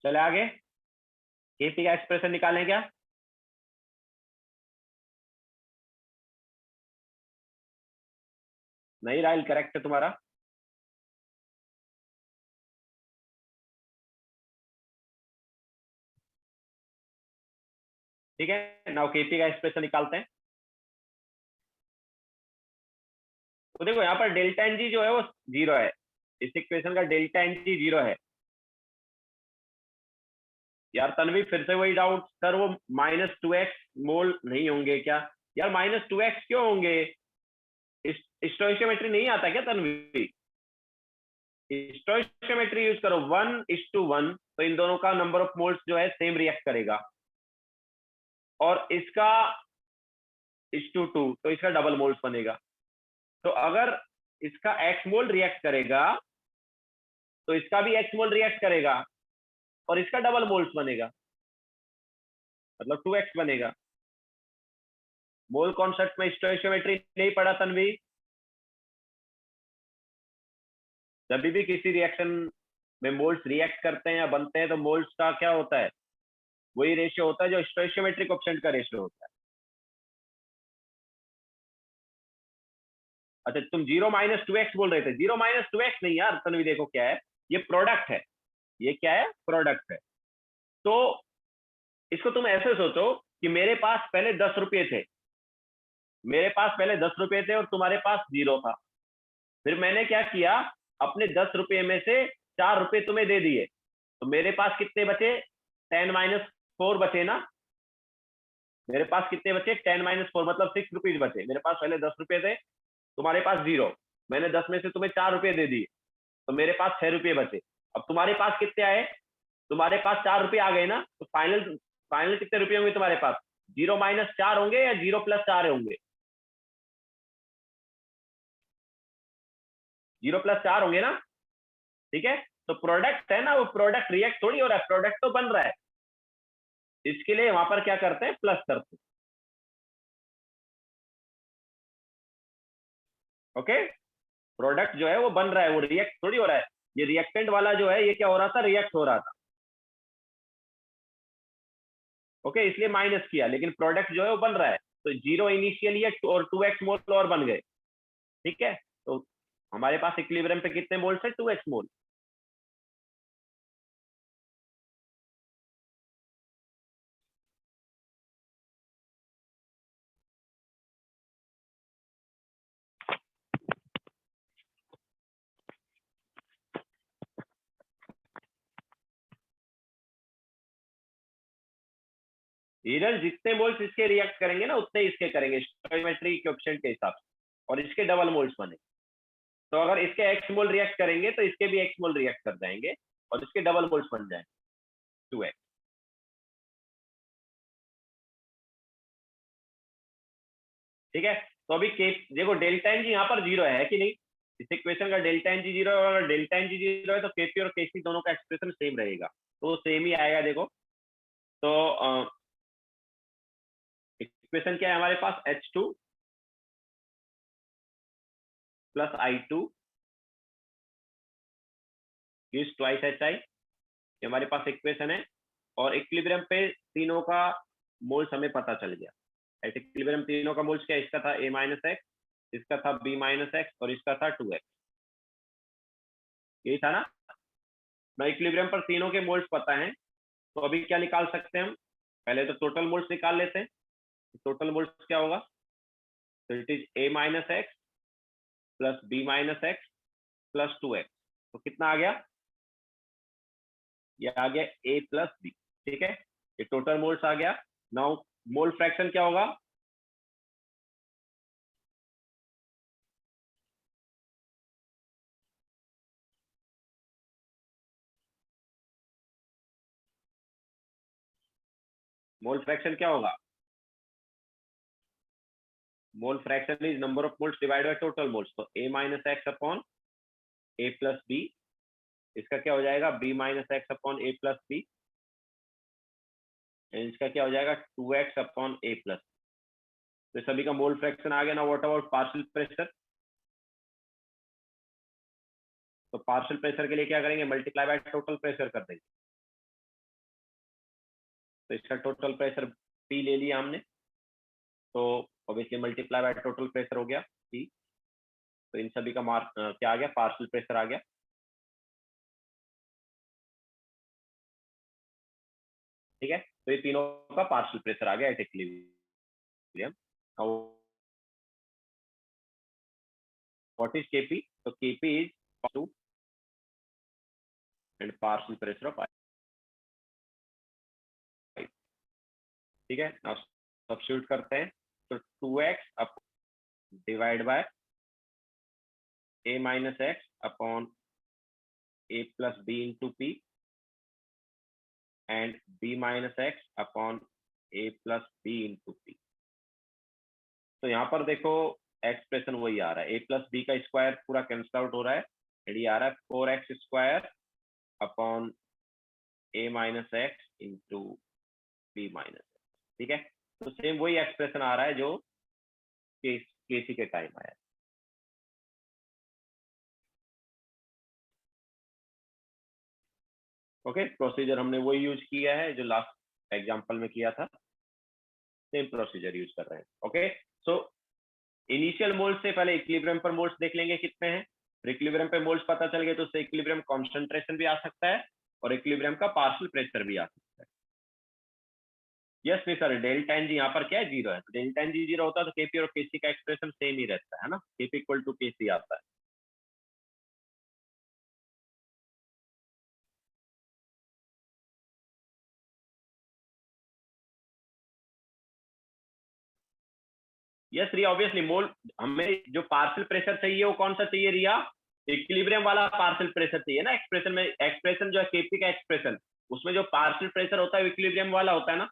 चले आगे, Kp का एक्सप्रेशन निकालें क्या? नहीं राइल, करेक्ट है तुम्हारा। ठीक है, नाउ Kp का एक्सप्रेशन निकालते हैं। तो देखो यहाँ पर डेल्टा एन जी जो है वो 0 है, इस इक्वेशन का डेल्टा एन जी 0 है। यार तन्वी फिर से वही डाउट, सर वो -2x मोल नहीं होंगे क्या? यार -2x क्यों होंगे? स्टोइशियोमेट्री नहीं आता क्या तन्वी? स्टोइशियोमेट्री यूज करो, 1:1, तो इन दोनों का नंबर ऑफ मोल्स जो है सेम रिएक्ट करेगा, और इसका 1:2 तो इसका डबल मोल्स बनेगा। तो अगर इसका x मोल रिएक्ट करेगा तो इसका भी x मोल रिएक्ट करेगा और इसका डबल मोल्स बनेगा, मतलब 2x बनेगा। मोल कॉन्सेप्ट में स्टोइकियोमेट्री नहीं पढ़ा तन्वी? जब भी किसी रिएक्शन में मोल्स रिएक्ट करते हैं या बनते हैं तो मोल्स का क्या होता है, वही रेशियो होता है जो स्टोइकियोमेट्री कोएफिशिएंट का रेशियो होता है। अच्छा तुम 0-2x बोल रहे थे, 0-2x नहीं यार तन्वी, देखो क्या है, ये प्रोडक्ट है, ये क्या है, प्रोडक्ट है। तो इसको तुम ऐसे सोचो कि मेरे पास पहले 10 रुपये थे, मेरे पास पहले 10 रुपये थे और तुम्हारे पास 0 था। फिर मैंने क्या किया, अपने 10 रुपये में से 4 रुपये तुम्हें दे दिए, तो मेरे पास कितने बचे, 10-4 बचे ना। मेरे पास कितने बचे, 10-4, मतलब 6 रुपीज बचे। मेरे पास पहले 10 रुपये थे, तुम्हारे पास 0, मैंने 10 में से तुम्हें 4 रुपये दे दिए, तो मेरे पास 6 रुपये बचे। अब तुम्हारे पास कितने आए, तुम्हारे पास 4 रुपये आ गए ना, तो फाइनल फाइनल कितने रुपये होंगे तुम्हारे पास, 0-4 होंगे या 0+4 होंगे, 0+4 होंगे ना। ठीक है, तो प्रोडक्ट है ना, वो प्रोडक्ट रिएक्ट थोड़ी हो रहा है, प्रोडक्ट तो बन रहा है, इसके लिए वहां पर क्या करते हैं, प्लस करते हैं। ओके, प्रोडक्ट जो है वो बन रहा है, वो रिएक्ट थोड़ी हो रहा है। ये रिएक्टेंट वाला जो है ये क्या हो रहा था, रिएक्ट हो रहा था। ओके, इसलिए माइनस किया, लेकिन प्रोडक्ट जो है वो बन रहा है, तो 0 इनिशियली है और 2x मोल और बन गए। ठीक है, तो हमारे पास इक्विलिब्रियम पे कितने मोल्स है, 2x मोल। इधर जितने मोल्स इसके रिएक्ट करेंगे ना उतने इसके करेंगे स्टोइकियोमेट्री कोएफिशिएंट के हिसाब से, और इसके डबल मोल्स बने। तो अगर इसके x मोल रिएक्ट करेंगे तो इसके भी x मोल रिएक्ट कर जाएंगे और इसके डबल मोल्स बन जाएंगे 2x। ठीक है, तो अभी के देखो डेल्टा एन जी यहाँ पर 0 है कि नहीं, इस इक्वेशन का डेल्टा एन जी 0 है, और डेल्टा एन जी 0 है तो केपी और केसी दोनों का एक्सप्रेशन सेम रहेगा, तो सेम ही आएगा। देखो तो इक्वेशन क्या है हमारे पास, H2 plus I2 gives twice HI, ये हमारे पास इक्वेशन है। और इक्विलिब्रियम पे तीनों का मोल्स हमें पता चल गया। एट इक्विलिब्रियम तीनों का मोल्स क्या, इसका था A-X, इसका था B-X और इसका था 2x, यही था ना। ना इक्विलिब्रियम पर तीनों के मोल्स पता हैं, तो अभी क्या निकाल सकते हैं हम, पहले तो टोटल मोल्स निकाल लेते हैं। टोटल मोल्स क्या होगा, तो it is A-X plus B-X plus 2x, तो कितना आ गया, ये आ गया A प्लस B। ठीक है, ये टोटल मोल्स आ गया। नाउ मोल फ्रैक्शन क्या होगा, मोल फ्रैक्शन क्या होगा, mole fraction is number of moles divide by total moles, तो A-X upon A plus B, इसका क्या हो जाएगा, B-X upon A plus B, इसका क्या हो जाएगा 2x अपॉन A प्लस। तो सभी का मोल फ्रैक्शन आ गया ना। व्हाट अबाउट पार्शियल प्रेशर, तो पार्शियल प्रेशर के लिए क्या करेंगे, मल्टीप्लाई बाय टोटल प्रेशर कर देंगे। तो इसका टोटल प्रेशर P ले लिया हमने, तो obviously multiply by total pressure हो गया P। तो इन सभी का मार्क क्या आ गया, पार्शियल प्रेशर आ गया। ठीक है, तो ये तीनों का पार्शियल प्रेशर आ गया at equilibrium. What is Kp, तो Kp is 2 and partial pressure of I। ठीक है, अब सब्स्टिट्यूट करते हैं, तो 2x up divide by A-X upon A plus B into P and B-X upon A plus B into P। तो यहाँ पर देखो एक्सप्रेशन वही आ रहा है, A प्लस B का स्क्वायर पूरा कैंसल आउट हो रहा है, एंड ये आ रहा है 4x² upon a minus x into b minus x. ठीक है, तो सेम वही एक्सप्रेशन आ रहा है जो केसी के टाइम आया। ओके, प्रोसीजर हमने वही यूज किया है जो लास्ट एग्जांपल में किया था, सेम प्रोसीजर यूज कर रहे हैं। ओके, सो इनिशियल मोल्स से पहले इक्विलिब्रियम पर मोल्स देख लेंगे कितने हैं। इक्विलिब्रियम पे मोल्स पता चल गए तो उससे इक्विलिब्रियम कॉन्सेंट्रेशन भी आ सकता है और इक्विलिब्रियम का पार्शियल प्रेशर भी आ सकता है। यस नहीं सर, डेल्टा एन जी यहाँ पर क्या है, 0 है। डेल्टा एन जी 0 होता है तो केपी और केसी का एक्सप्रेशन सेम ही रहता है ना, केपी इक्वल टू केसी आता है। यस रिया, ऑब्वियसली मोल हमें जो पार्शियल प्रेशर चाहिए वो कौन सा चाहिए रिया, इक्विलिब्रियम वाला पार्शियल प्रेशर चाहिए ना। एक्सप्रेशन में, एक्सप्रेशन जो है केपी का एक्सप्रेशन, उसमें जो पार्शियल प्रेशर होता है इक्विलिब्रियम वाला होता है ना,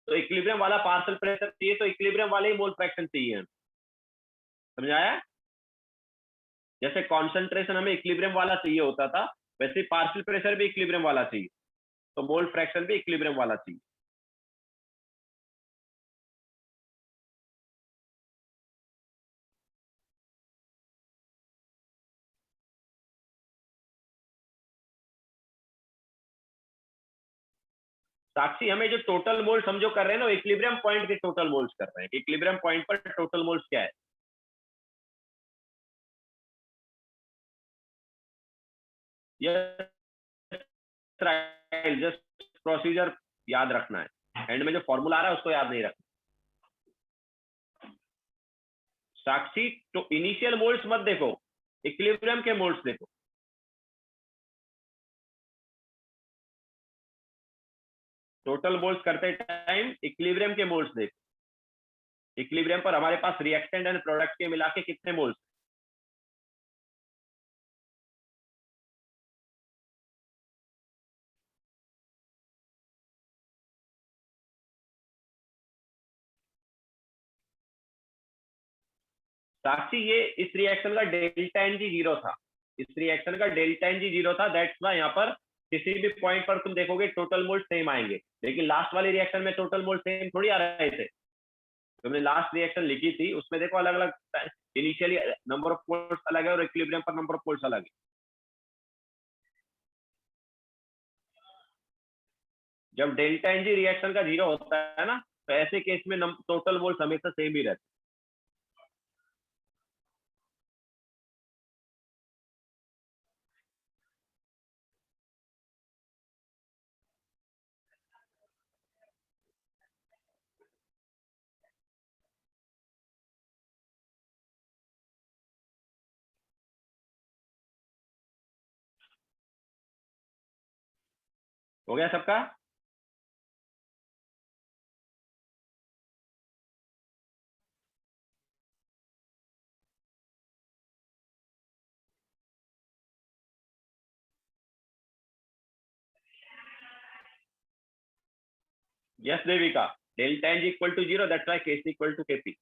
तो इक्विलिब्रियम वाला पार्शियल प्रेशर चाहिए तो इक्विलिब्रियम वाले ही मोल फ्रैक्शन चाहिए। समझाया? जैसे कॉन्सेंट्रेशन हमें इक्विलिब्रियम वाला चाहिए होता था, वैसे पार्शियल प्रेशर भी इक्विलिब्रियम वाला चाहिए, तो मोल फ्रैक्शन भी इक्विलिब्रियम वाला चाहिए। साक्षी, हमें जो टोटल मोल्स हम जो कर रहे हैं ना, इक्विलिब्रियम पॉइंट के टोटल मोल्स कर रहे हैं। इक्विलिब्रियम पॉइंट पर टोटल मोल्स क्या है? जस्ट प्रोसीजर याद रखना है, एंड में जो फॉर्मूला आ रहा है उसको याद नहीं रखना। साक्षी, तो इनिशियल मोल्स मत देखो, इक्विलिब्रियम के मोल्स देखो। टोटल मोल्स करते टाइम इक्विलिब्रियम के मोल्स देखो। इक्विलिब्रियम पर हमारे पास रिएक्टेंट एंड प्रोडक्ट के मिला के कितने मोल्स? साक्षी, ये इस रिएक्शन का डेल्टा एन जी 0 था, इस रिएक्शन का डेल्टा एन जी 0 था, दैट्स वाई यहाँ पर किसी भी पॉइंट पर तुम देखोगे टोटल मोल सेम आएंगे। लेकिन लास्ट वाले रिएक्शन में टोटल मोल सेम थोड़ी आ रहे थे। तुमने लास्ट रिएक्शन लिखी थी उसमें देखो अलग अलग इनिशियली नंबर ऑफ मोल्स अलग है और इक्विलिब्रियम पर नंबर ऑफ मोल्स अलग है। जब डेल्टा एन जी रिएक्शन का 0 होता है ना, तो ऐसे केस में टोटल मोल्स हमेशा सेम ही रहते हैं। हो गया सबका? Yes Devika, delta N G equal to 0, that's why KC equal to KP.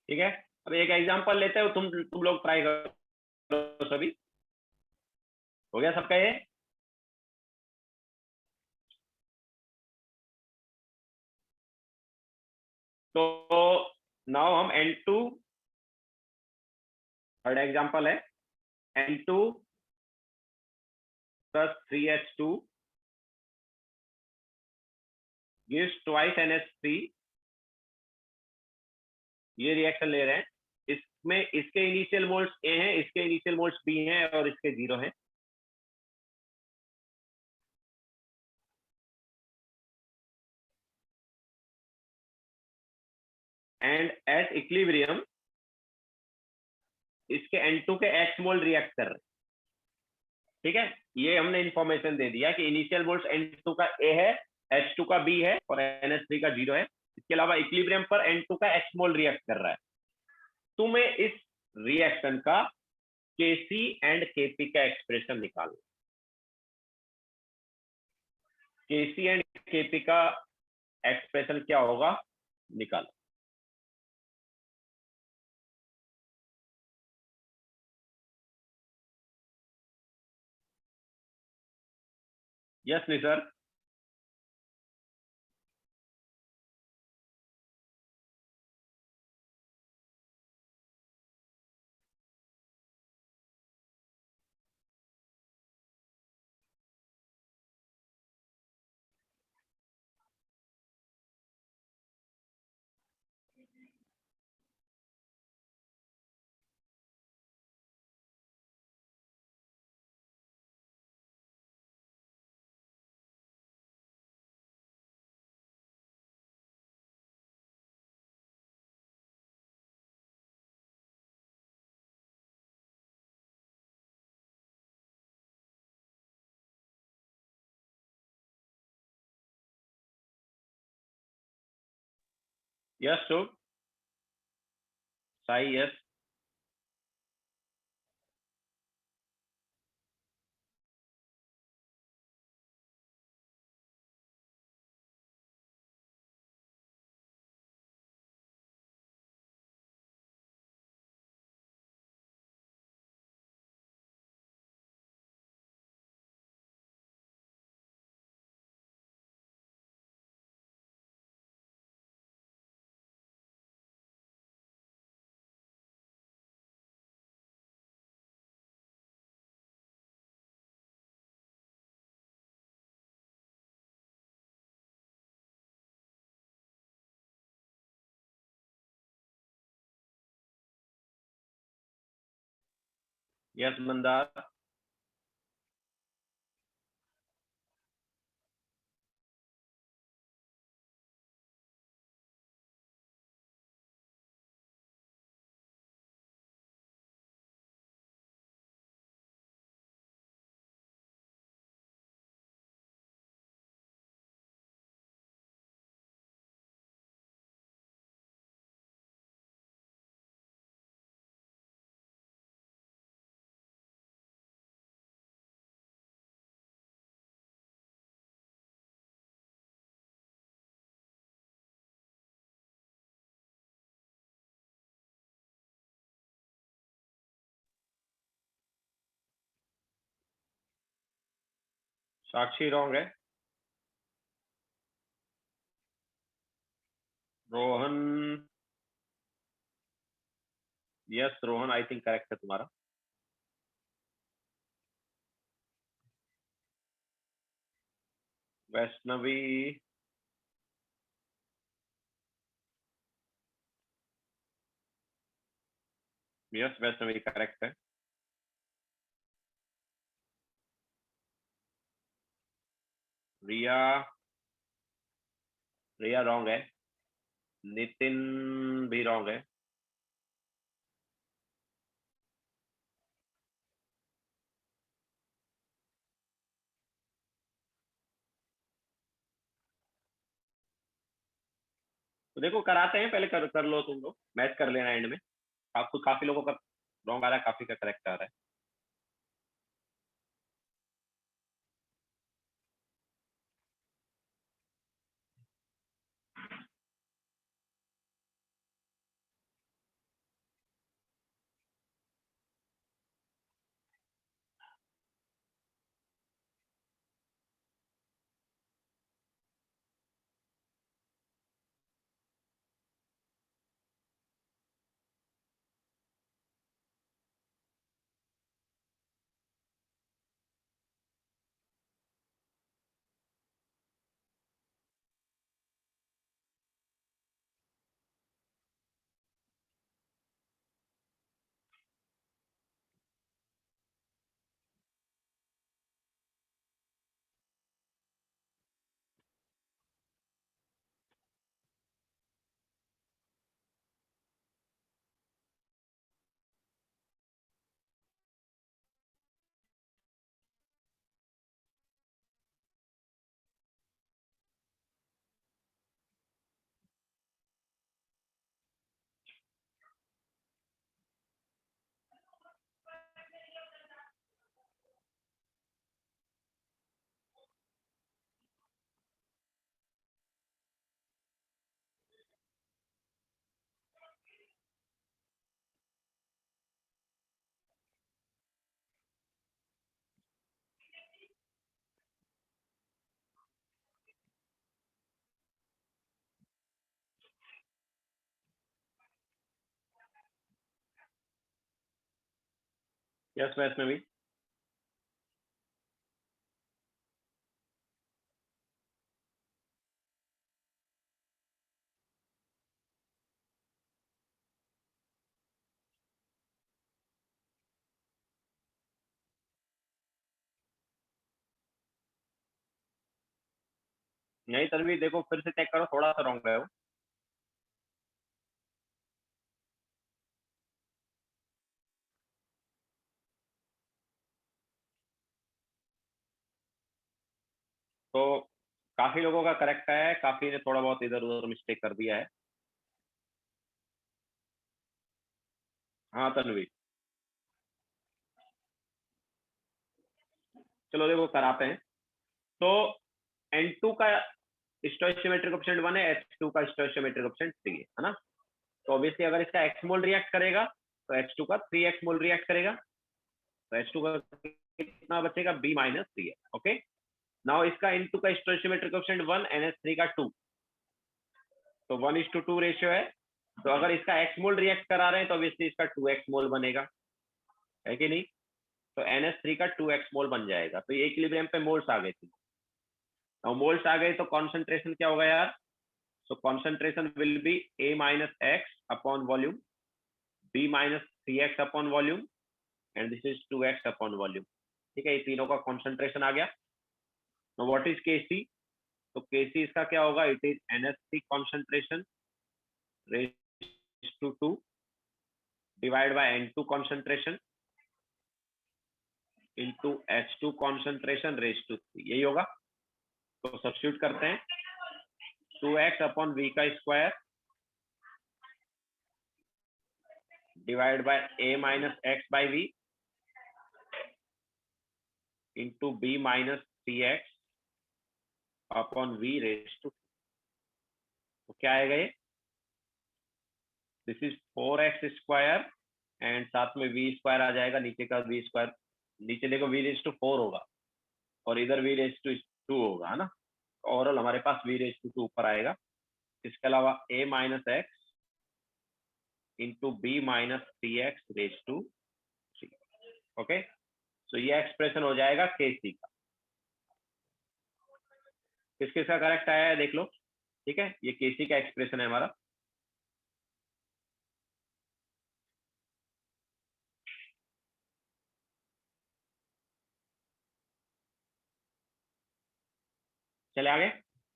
ठीक है, अब एक एग्जांपल लेते हो, तुम लोग ट्राई करो सभी। हो गया सबका ये? तो नाउ हम N2, थर्ड एग्जांपल है, N2 plus 3H2 gives twice NH3। ये रिएक्शन ले रहे हैं, इस में इसके इनिशियल मोल्स ए हैं, इसके इनिशियल मोल्स बी हैं और इसके 0 हैं। एंड एट इक्विलिब्रियम इसके N2 के X मोल रिएक्ट कर रहे हैं। ठीक है, ये हमने इंफॉर्मेशन दे दिया कि इनिशियल मोल्स N2 का A है, H2 का B है और NH3 का 0 है। इसके अलावा इक्विलिब्रियम पर N2 का X मोल रिएक्ट कर रहा है। तुम्हें इस रिएक्शन का Kc एंड Kp का एक्सप्रेशन निकालना। Kc एंड Kp का एक्सप्रेशन क्या होगा, निकालो। Yes sir. यस शुभ, साई यस। यस मंदार। साक्षी रॉन्ग है। Rohan, yes Rohan I think correct है तुम्हारा। वैष्णवी, यस वैष्णवी करेक्ट है। रिया, रिया रॉन्ग है। नितिन भी रॉन्ग है। तो देखो कराते हैं, पहले कर लो तुम लोग, मैच कर लेना एंड में। आपको काफी लोगों का रॉन्ग आ रहा है, काफी का करेक्ट आ रहा है। यस मैथ में भी नहीं, तभी देखो फिर से चेक करो, थोड़ा सा रॉन्ग है वो। तो काफी लोगों का करेक्ट है, काफी ने थोड़ा बहुत इधर उधर मिस्टेक कर दिया है। हाँ तन्वी, चलो देखो कराते हैं। तो N2 का स्टोइचियोमेट्रिक कोएफिशिएंट 1 है, H2 का स्टोइचियोमेट्रिक कोएफिशिएंट 3 है ना। तो ऑब्वियसली अगर इसका x मोल रिएक्ट करेगा तो H2 का 3x मोल रिएक्ट करेगा, तो H2 का कितना बचेगा, B माइनस 3 है। ओके, नाउ इसका N2 का स्टोइचियोमेट्रिक कोएफिशिएंट 1, NH3 का 2, तो 1:2 रेशियो है। तो अगर इसका x मोल रिएक्ट करा रहे हैं तो ऑब्वियसली इसका 2x मोल बनेगा, है कि नहीं। तो NH3 का 2x मोल बन जाएगा। तो ये इक्विलिब्रियम पे मोल्स आ गए थे। अब मोल्स आ गए तो कॉन्सेंट्रेशन क्या होगा यार। So concentration will be A minus x upon volume, B minus 3x upon volume, and this is 2x upon volume. ठीक है, ये तीनों का कॉन्सेंट्रेशन आ गया। तो व्हाट इज Kc। तो Kc इसका क्या होगा, it is NH3 concentration raise to 2 divide by N2 concentration into H2 concentration raise to 3, यही होगा। तो सब्स्टिट्यूट करते हैं, 2x अपॉन v का square divide by a minus x by v into b minus 3x upon v raise to. तो क्या आएगा ये, this is 4x square and साथ में v स्क्वायर आ जाएगा, नीचे का v स्क्वायर, नीचे देखो v रेज टू 4 होगा और इधर v रेज टू 2 होगा, है ना। ओवरऑल हमारे पास v रेज टू 2 ऊपर आएगा। इसके अलावा a minus x into B minus 3x raise to 3। Okay, तो ये एक्सप्रेशन हो जाएगा Kc का। किस किस का करेक्ट आया है देख लो। ठीक है, ये Kc का एक्सप्रेशन है हमारा। चले आगे,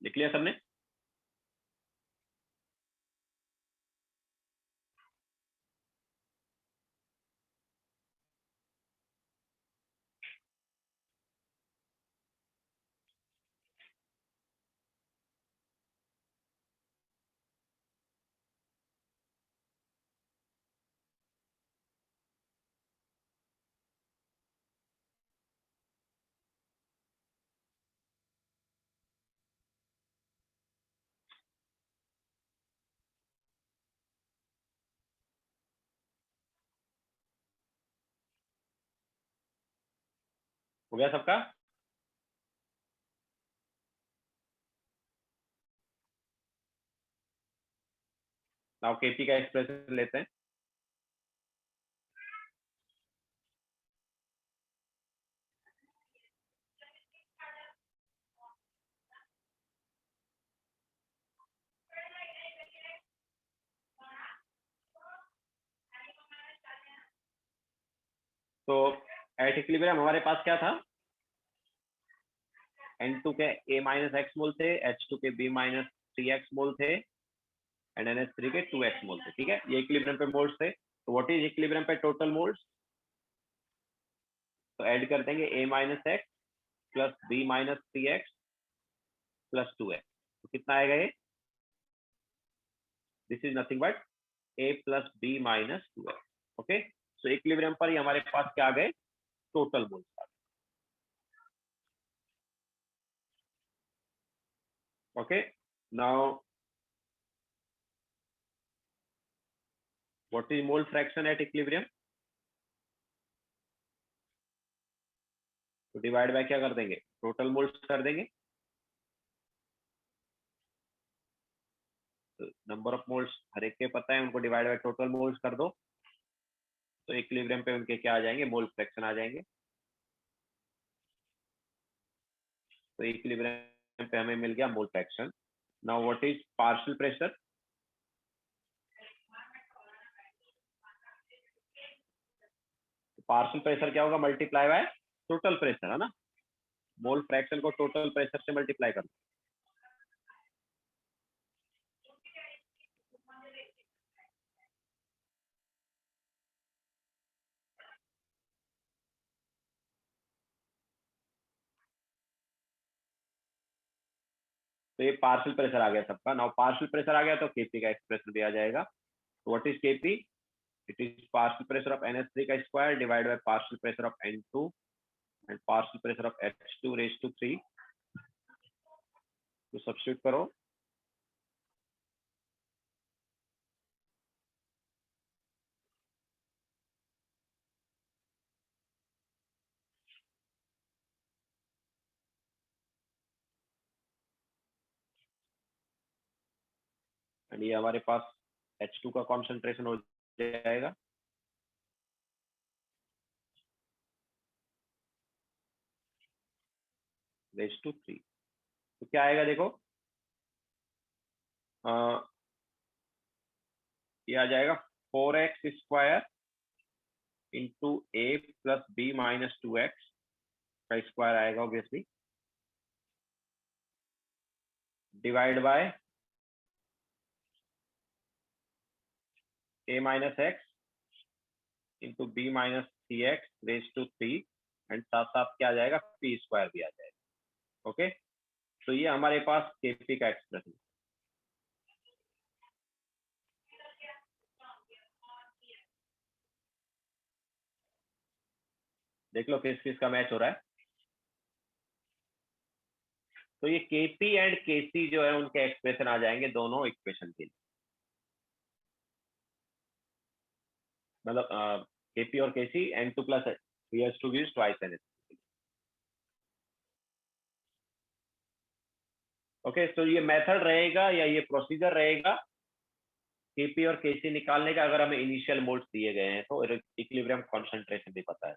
लिख लिया सबने। हो गया सबका। नाउ Kp का एक्सप्रेशन लेते हैं। तो एट इक्विलिब्रियम हमारे पास क्या था, N2 के a माइनस एक्स मोल थे, H2 के b माइनस 3x मोल थे, एंड NH3 के 2x मोल थे। ठीक है, ये इक्विलिब्रियम पे मोल्स थे। तो व्हाट इज इक्विलिब्रियम पे टोटल मोल्स, तो ऐड कर देंगे a minus x plus b minus 3x plus 2x। तो कितना आएगा ये, this is nothing but a plus b minus 2x। Okay, so equilibrium पर ही हमारे पास क्या आ गए, total moles. Okay, now what is mole fraction at equilibrium. तो divide by क्या कर देंगे, टोटल मोल्स कर देंगे। तो नंबर ऑफ मोल्स हर एक के पता है, उनको डिवाइड बाय टोटल मोल्स कर दो। तो इक्विलिब्रियम पे उनके क्या आ जाएंगे, मोल फ्रैक्शन आ जाएंगे। तो इक्विलिब्रियम पे हमें मिल गया mole fraction. Now what is partial pressure? Partial pressure क्या होगा, मल्टीप्लाई बाय टोटल प्रेशर, है ना। मोल फ्रैक्शन को टोटल प्रेशर से मल्टीप्लाई करना। तो ये पार्शियल प्रेशर आ गया सबका। नाउ पार्शियल प्रेशर आ गया तो केपी का एक्सप्रेशन भी आ जाएगा। तो what is KP? It is partial pressure of NH3 का square divide by partial pressure of N2 and partial pressure of H2 raise to 3। तो सब्स्टिट्यूट करो। एंड ये हमारे पास H2 का कॉन्सेंट्रेशन हो जाएगा। Raise to 3। तो क्या आएगा देखो, ये आ जाएगा 4x square into A plus B minus 2x का स्क्वायर आएगा obviously, divide by a minus x into B minus 3x raise to 3 and साथ साथ क्या आ जाएगा, पी स्क्वायर भी आ जाएगा। ओके, तो ये हमारे पास केपी का एक्सप्रेशन। देख लो किस किस का मैच हो रहा है। तो ये केपी एंड केसी जो है उनके एक्सप्रेशन आ जाएंगे दोनों इक्वेशन के लिए। मतलब केपी और केसी N2 plus BH2 gives twice NH3। Okay, तो ये मेथड रहेगा या ये प्रोसीजर रहेगा केपी और केसी निकालने का, अगर हमें इनिशियल मोल्स दिए गए हैं तो इक्विलिब्रियम कॉन्सेंट्रेशन भी पता है।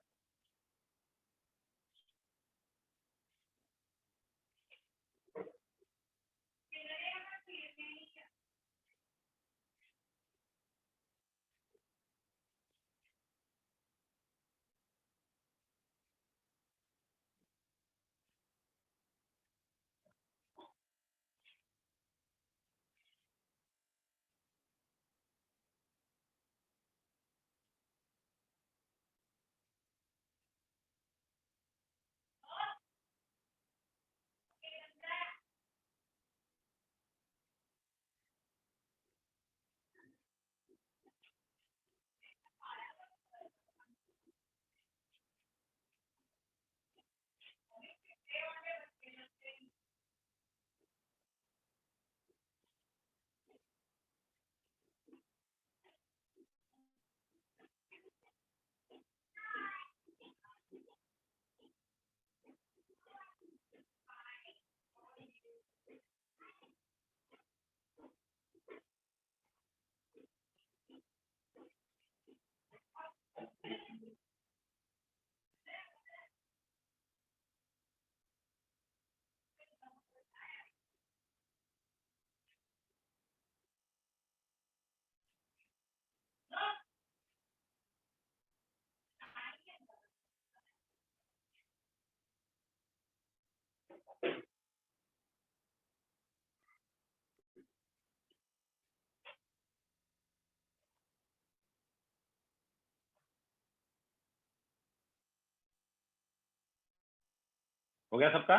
हो गया सबका?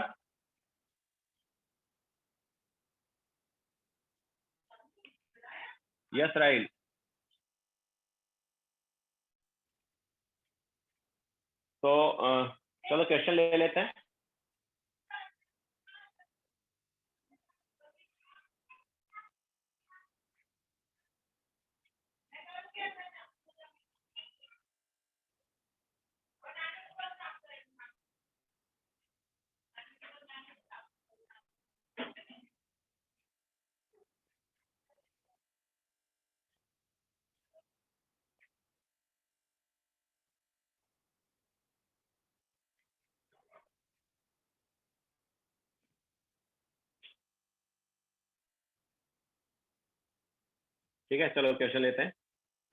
Yes right. तो चलो क्वेश्चन ले लेते हैं। ठीक है, चलो क्वेश्चन लेते हैं।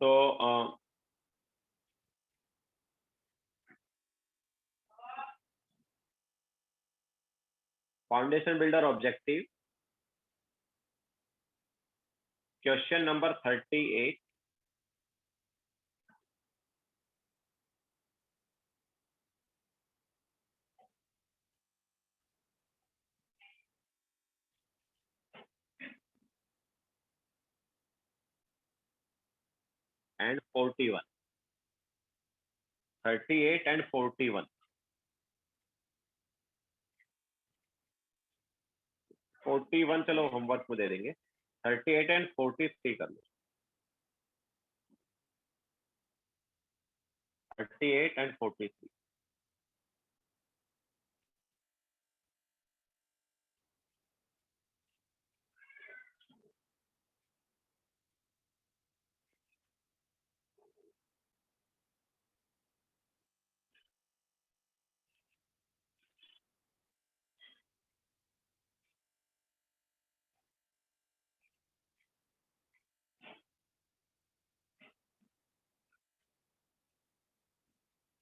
तो foundation builder objective, question number 38 and 41, 38 and 41, 41 चलो होमवर्क में दे देंगे, 38 एंड 43 कर लो, 38 एंड 43।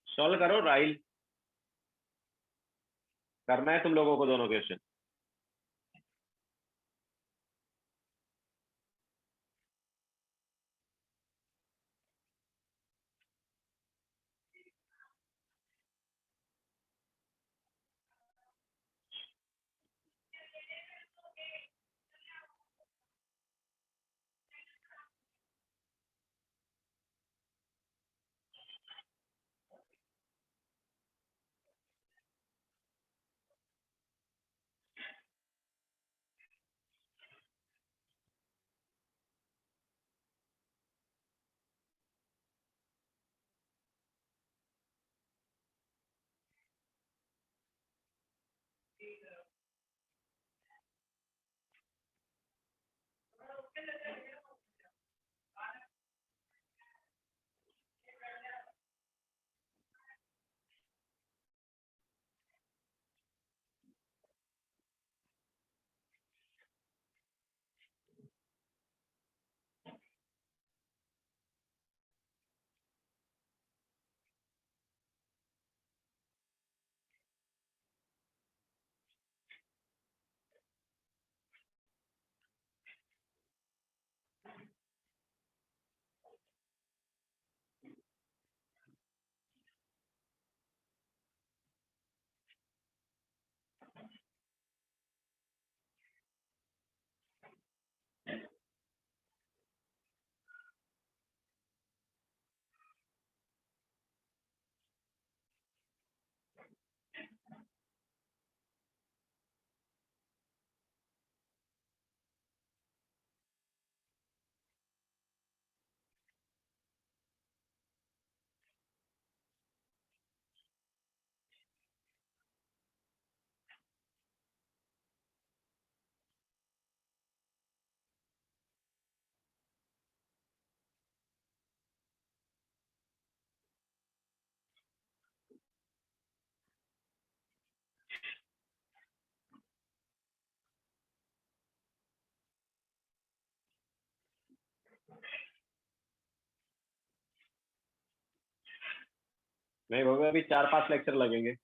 सॉल्व करो राइल, करना है तुम लोगों को दोनों क्वेश्चन। नहीं होगा, अभी 4-5 लेक्चर लगेंगे।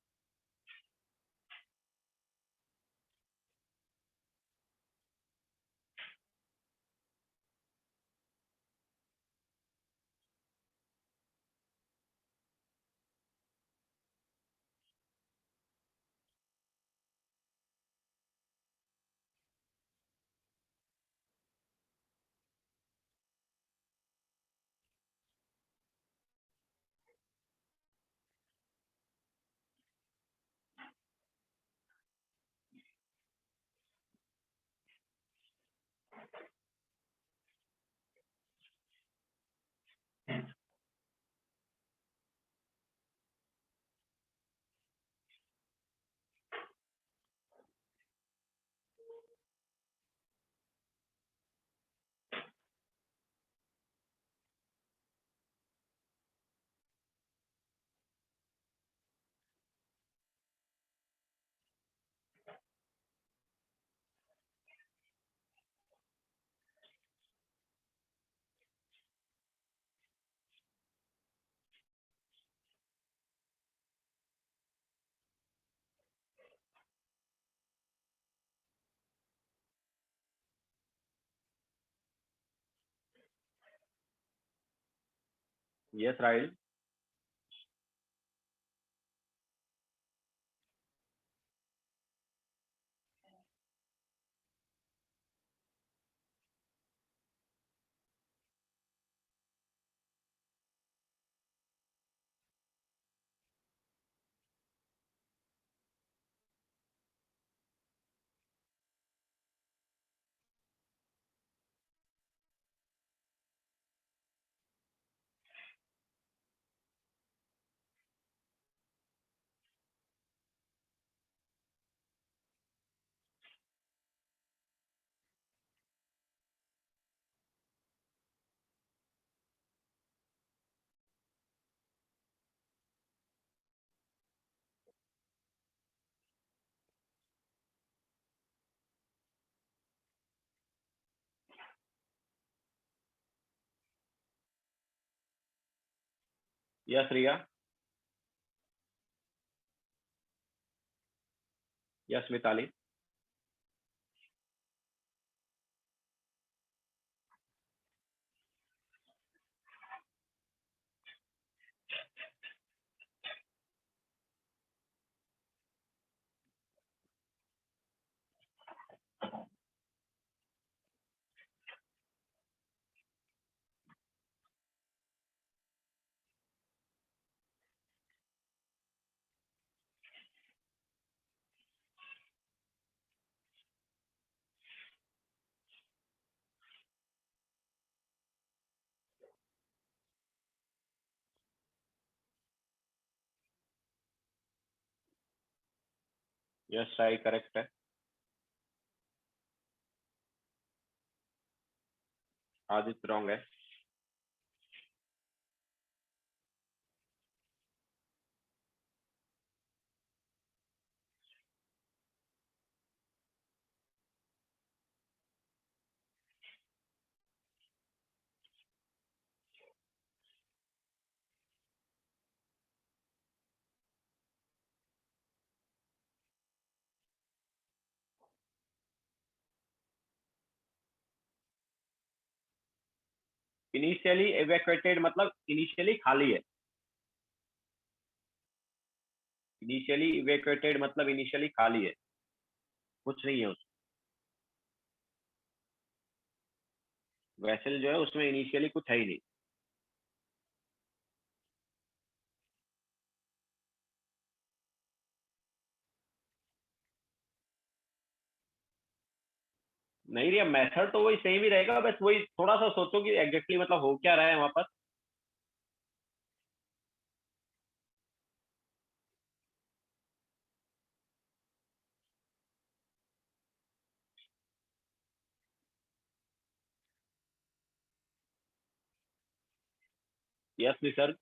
Yes, right. Yes, Riya. Yes, Mitali. Yes, right, correct है. आदित्य रॉन्ग है. इनिशियली एवेक्यूएटेड मतलब इनिशियली खाली है. इनिशियली इवेक्यूएटेड मतलब इनिशियली खाली है, कुछ नहीं है उसमें. वेसल जो है उसमें इनिशियली कुछ है ही नहीं. नहीं रिया, मेथड तो वही सेम ही रहेगा, बस वही थोड़ा सा सोचो कि एग्जैक्टली मतलब हो क्या रहा है वहां पर. यस निसर्ग.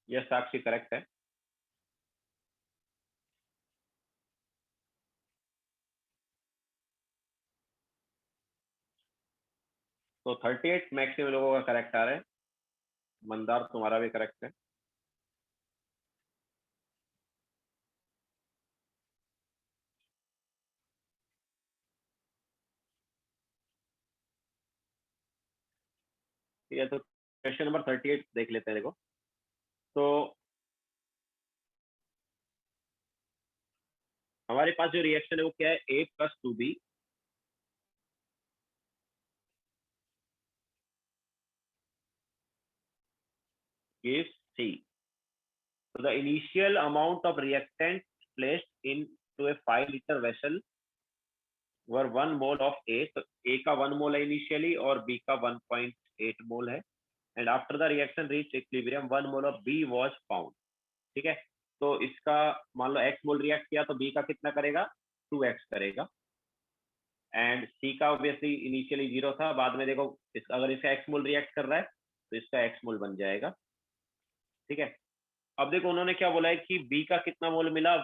यस साक्षी करेक्ट है. तो 38 मैक्सिमम लोगों का करेक्ट आ रहा है. मंदार तुम्हारा भी करेक्ट है. ठीक है, तो क्वेश्चन नंबर 38 देख लेते हैं. देखो, तो हमारे पास जो रिएक्शन है वो क्या है, A plus two B gives C. So the initial amount of reactant placed into a 5 liter vessel were 1 mole of A. तो A का 1 mole है initially और B का 1.8 mole है. And after the reaction reached equilibrium 1 mole of B was found. ठीक है, तो इसका मान लो x मोल रिएक्ट किया तो B का कितना करेगा, 2x करेगा. एंड C का ऑब्वियसली इनिशियली 0 था, बाद में देखो अगर इसका x मोल रिएक्ट कर रहा है तो इसका x मोल बन जाएगा. ठीक है, अब देखो उन्होंने क्या बोला है कि बी का कितना मोल मिला,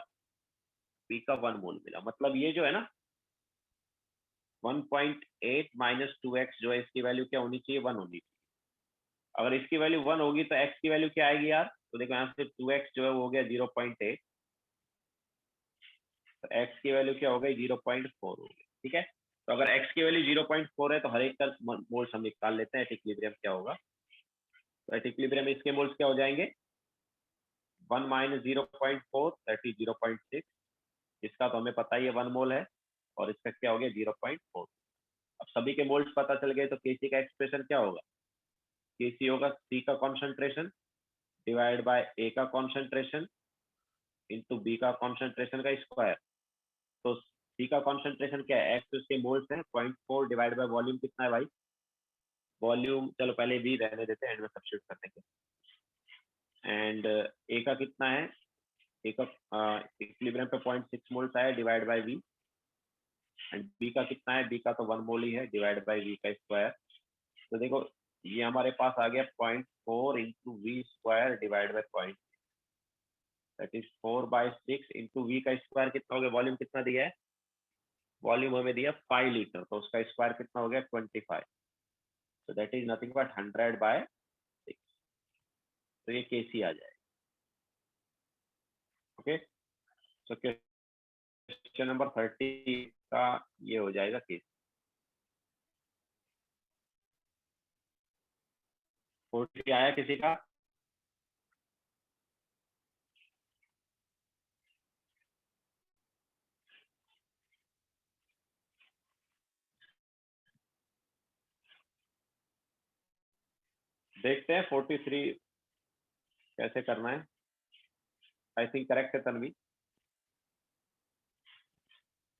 बी का 1 मोल मिला, मतलब ये जो है ना 1.8 माइनस 2x जो है इसकी वैल्यू क्या होनी चाहिए, 1 होनी चाहिए। अगर इसकी वैल्यू 1 होगी तो x की वैल्यू क्या आएगी यार, तो देखो यहाँ से 2x जो है वो हो गया 0.8, तो x की वैल्यू क्या हो गई 0.4 हो गई। ठीक है, तो अगर x की वैल्यू 0.4 है तो हर एक का मोल्स हम निकाल लेते हैं, एट इक्विलिब्रियम क्या होगा। तो एट इक्विलिब्रियम इसके मोल्स क्या हो जाएंगे, 1 माइनस 0.4 दैट इज 0.6, इसका तो हमें पता ही है 1 मोल है, और इसका क्या हो गया 0.4। अब सभी के मोल्स पता चल गए तो केसी का एक्सप्रेशन क्या होगा, केसी होगा सी का कॉन्सेंट्रेशन डिवाइड बाय ए का कॉन्सेंट्रेशन इंटू बी का कॉन्सेंट्रेशन का स्क्वायर। तो सी का कॉन्सेंट्रेशन क्या है, एक्स उसके मोल्स है, 0.4 डिवाइड बाय वॉल्यूम कितना है भाई, वॉल्यूम चलो पहले वी रहने देते हैं एंड में सब्स्टिट्यूट करने के। एंड ए का कितना है, ए का इक्विलिब्रियम पे 0.6 मोल्स आया divide by v, and B का कितना है, बी का तो 1 मोल ही है डिवाइड बाय वी का स्क्वायर। तो देखो ये हमारे पास आ गया 0.4 into v square divide by 0, that is 4/6 into v का स्क्वायर कितना हो गया, वॉल्यूम कितना दिया है, वॉल्यूम हमें दिया 5 लीटर, तो उसका स्क्वायर कितना हो गया 25, तो दैट इज नथिंग बट 100/6, तो ये केसी आ जाएगा। ओके, सो क्वेश्चन नंबर 30 का ये हो जाएगा केस। 40 आया किसी का, देखते हैं 43 कैसे करना है। आई थिंक करेक्ट है तन्वी,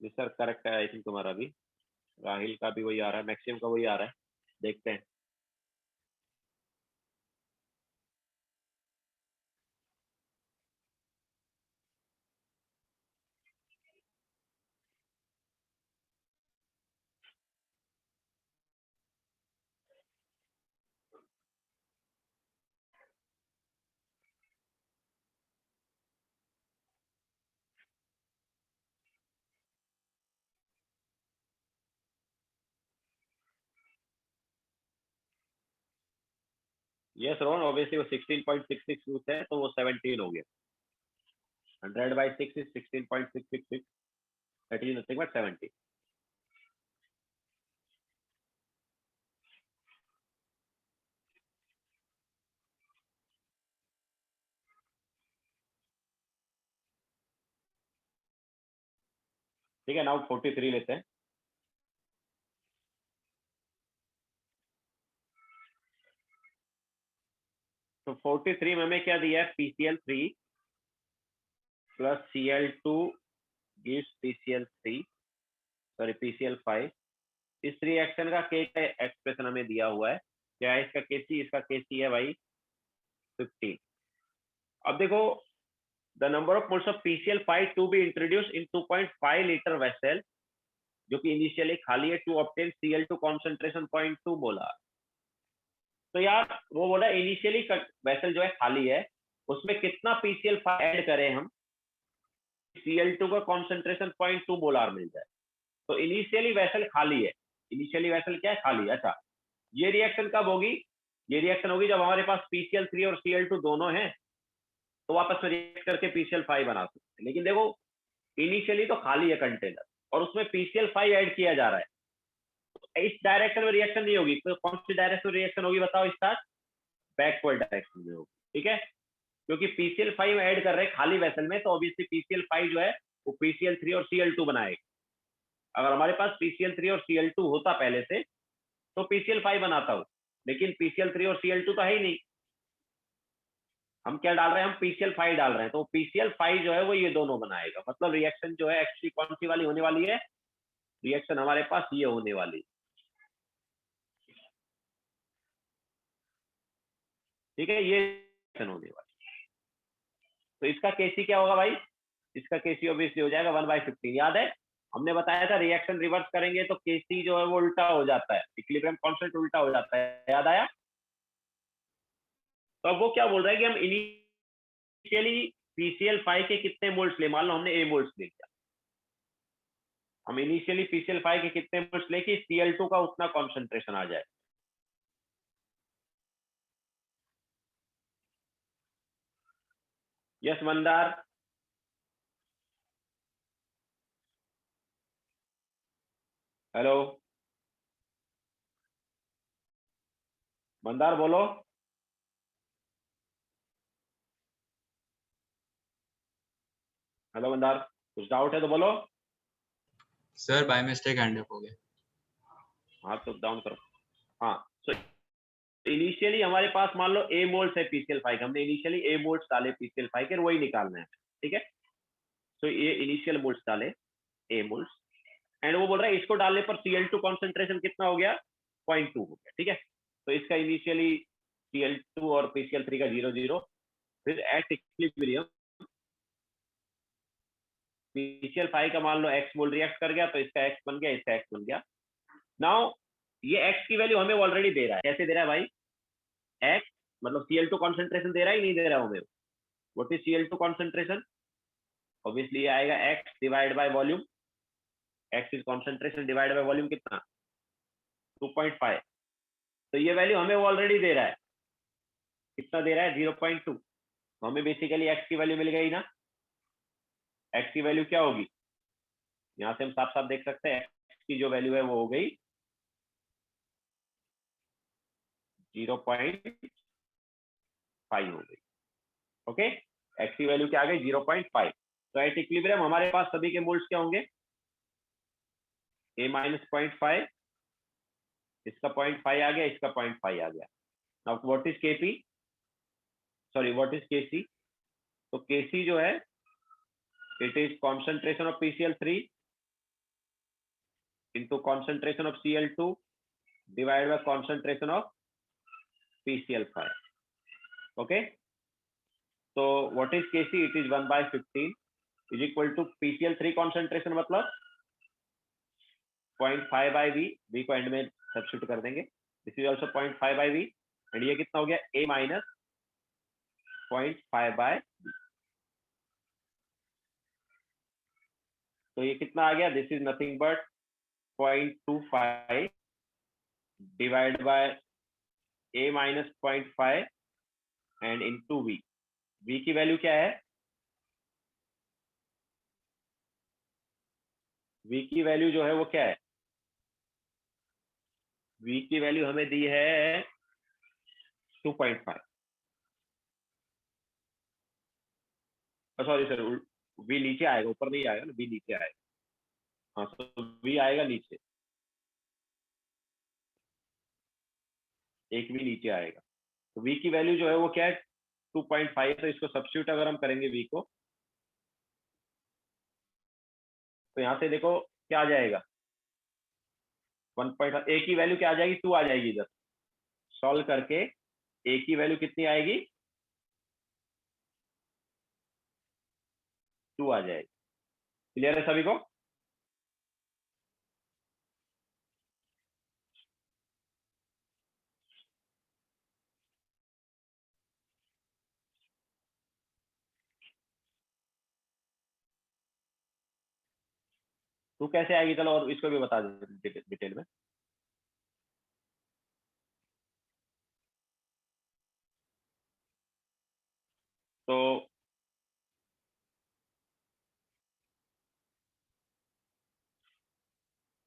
जी सर करेक्ट है आई थिंक तुम्हारा भी, राहिल का भी वही आ रहा है, मैक्सिमम का वही आ रहा है, देखते हैं। यस रोहन, ऑब्वियसली वो 16.666 है तो वो 17 हो गया, 100/6 is 16.666, that is nothing but 70। ठीक है, नाउ 43 लेते हैं। तो 43 में हमें क्या दिया है, PCl3 plus Cl2 gives PCl3 sorry PCl5। इस रिएक्शन का के एक्सप्रेशन हमें दिया हुआ है, क्या है इसका केसी, इसका केसी है भाई 15। अब देखो the number of moles of PCl5 to be introduce in 2.5 litre vessel, जो कि इनिशियली खाली है, टू ऑब्टेन Cl2 कॉन्सेंट्रेशन 0.2 बोला। तो यार वो बोला इनिशियली वेसल जो है खाली है, उसमें कितना PCl5 ऐड करें हम, Cl2 का कॉन्सेंट्रेशन 0.2 मोलार मिल जाए। तो इनिशियली वेसल खाली है, इनिशियली वेसल क्या है, खाली है। अच्छा, ये रिएक्शन कब होगी, ये रिएक्शन होगी जब हमारे पास PCl3 और Cl2 दोनों हैं, तो वापस में रिएक्ट करके PCl5 बना सकते हैं। लेकिन देखो इनिशियली तो खाली है कंटेनर और उसमें PCl5 ऐड किया जा रहा है, तो इस डायरेक्शन में रिएक्शन नहीं होगी। तो कौन सी डायरेक्शन में रिएक्शन होगी बताओ, स्टार्ट बैकवर्ड डायरेक्शन में होगी। ठीक है, क्योंकि PCl5 ऐड कर रहे हैं खाली वेसल में, तो ऑब्वियसली PCl5 जो है वो PCl3 और Cl2 बनाएगा। अगर हमारे पास PCl3 और Cl2 होता पहले से तो PCl5 बनाता हूं, लेकिन PCl3 और Cl2 तो है ही नहीं, हम क्या डाल रहे हैं, हम PCl5 डाल रहे हैं, तो PCl5 जो है वो ये दोनों बनाएगा। मतलब रिएक्शन जो है एक्चुअली कौन सी वाली होने वाली है, रिएक्शन हमारे पास ये होने वाली, ठीक है, ये रिएक्शन होने वाली। तो इसका केसी क्या होगा भाई, इसका केसी ऑब्वियसली हो जाएगा 1/15। याद है हमने बताया था रिएक्शन रिवर्स करेंगे तो केसी जो है वो उल्टा हो जाता है, इक्विलिब्रियम कांस्टेंट उल्टा हो जाता है, याद आया। तो अब वो क्या बोल रहा है कि हम इनिशियली PCl5 के कितने मोल्स ले, मान लो हमने A मोल्स ले लिया, हम इनिशियली PCl5 के कितने मोल्स ले कि Cl2 का उतना कॉन्सेंट्रेशन आ जाए। यस मंदार, हेलो मंदार बोलो। हेलो मंदार, कुछ डाउट है तो बोलो। Sir by mistake hand up हो गया। हाँ तो डाउन करो। हाँ, सो इनिशियली हमारे पास मान लो A मोल्स है PCl5, हमने इनिशियली A मोल्स डाले PCl5 के, वही निकालना है, ठीक है। तो ये इनिशियल मोल्स डाले A मोल्स, एंड वो बोल रहा है इसको डालने पर Cl2 कॉन्सेंट्रेशन कितना हो गया, 0.2 हो गया, ठीक है। तो इसका इनिशियली Cl2 और PCl3 का 0 0, फिर एट इक्विलिब्रियम PCl5 का मान लो X मोल रिएक्ट कर गया, तो इसका X बन गया, इसका X बन गया। नाउ ये X की वैल्यू हमें ऑलरेडी दे रहा है, कैसे दे रहा है भाई, X मतलब Cl2 कॉन्सेंट्रेशन दे रहा है, नहीं दे रहा हमें। What is Cl2 concentration, obviously ये आएगा X divide by volume, X is concentration divide by volume कितना, 2.5। तो ये वैल्यू हमें ऑलरेडी दे रहा है, कितना दे रहा है, 0.2। तो हमें बेसिकली X की वैल्यू मिल गई ना। X की वैल्यू क्या होगी, यहाँ से हम साफ साफ देख सकते हैं X की जो वैल्यू है वो हो गई 0.5 हो गई, ओके। X की वैल्यू क्या आ गई, 0.5। तो एट इक्विलिब्रियम हमारे पास सभी के मोल्स क्या होंगे, A माइनस 0.5, इसका 0.5 आ गया, इसका 0.5 आ गया। Now what is Kp, sorry what is Kc। तो Kc जो है it is concentration of PCl3 into concentration of Cl2 divided by concentration of PCl5, okay। so what is Kc, it is 1/15 is equal to PCl3 concentration मतलब 0.5 by V, V को and में substitute कर देंगे, this is also 0.5 by V, and ये कितना हो गया, A minus 0.5 by V। तो ये कितना आ गया, this is nothing but 0.25 divide by A minus 0.5 and into V। V की वैल्यू क्या है, V की वैल्यू जो है वो क्या है, V की वैल्यू हमें दी है 2.5, सॉरी सर, V नीचे आएगा, ऊपर नहीं आएगा ना, V नीचे आएगा। हाँ तो V आएगा नीचे, एक V नीचे आएगा। तो V की वैल्यू जो है वो क्या है, 2.5। तो इसको सब्स्टिट्यूट अगर हम करेंगे V को, तो यहाँ से देखो क्या आ जाएगा, 1. A की वैल्यू क्या आ जाएगी, 2 आ जाएगी। इधर सॉल्व करके A की वैल्यू कितनी आएगी, 2 आ जाएगी। क्लियर है सभी को, तो कैसे आएगी, चलो और इसको भी बता दें डिटेल में। तो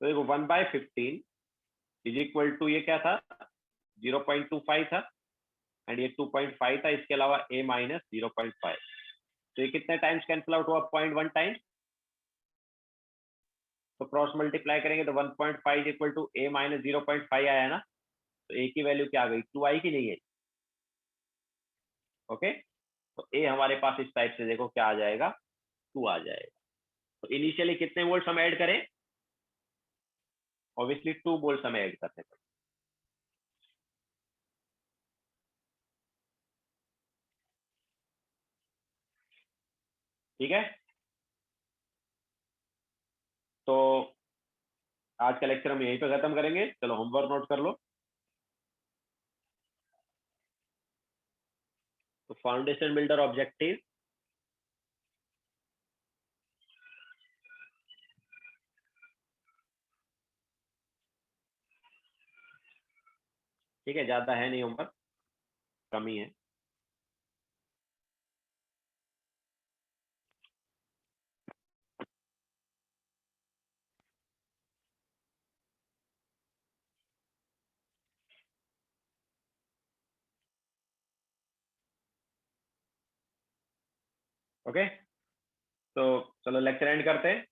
देखो 1/15 इज इक्वल टू, ये क्या था, 0.25 था, एंड ये 2.5 था, इसके अलावा A माइनस 0.5। तो ये कितने टाइम्स कैंसिल आउट हुआ, 0.1 टाइम्स। तो क्रॉस मल्टीप्लाई करेंगे तो 1.5 इक्वल टू A माइनस 0.5 आया ना। तो A की वैल्यू क्या आ गई, 2 आई की नहीं है, ओके। तो A हमारे पास इस टाइप से देखो क्या आ जाएगा, 2 आ जाएगा। तो इनिशियली कितने वोल्ट्स हम ऐड करें, ऑब्वियसली 2 वोल्ट्स हमें ऐड करने पड़े, ठीक है। तो आज का लेक्चर हम यहीं पे खत्म करेंगे, चलो होमवर्क नोट कर लो। तो फाउंडेशन बिल्डर ऑब्जेक्टिव ठीक है, ज्यादा है नहीं होमवर्क, कम ही है। ओके, तो चलो लेक्चर एंड करते हैं।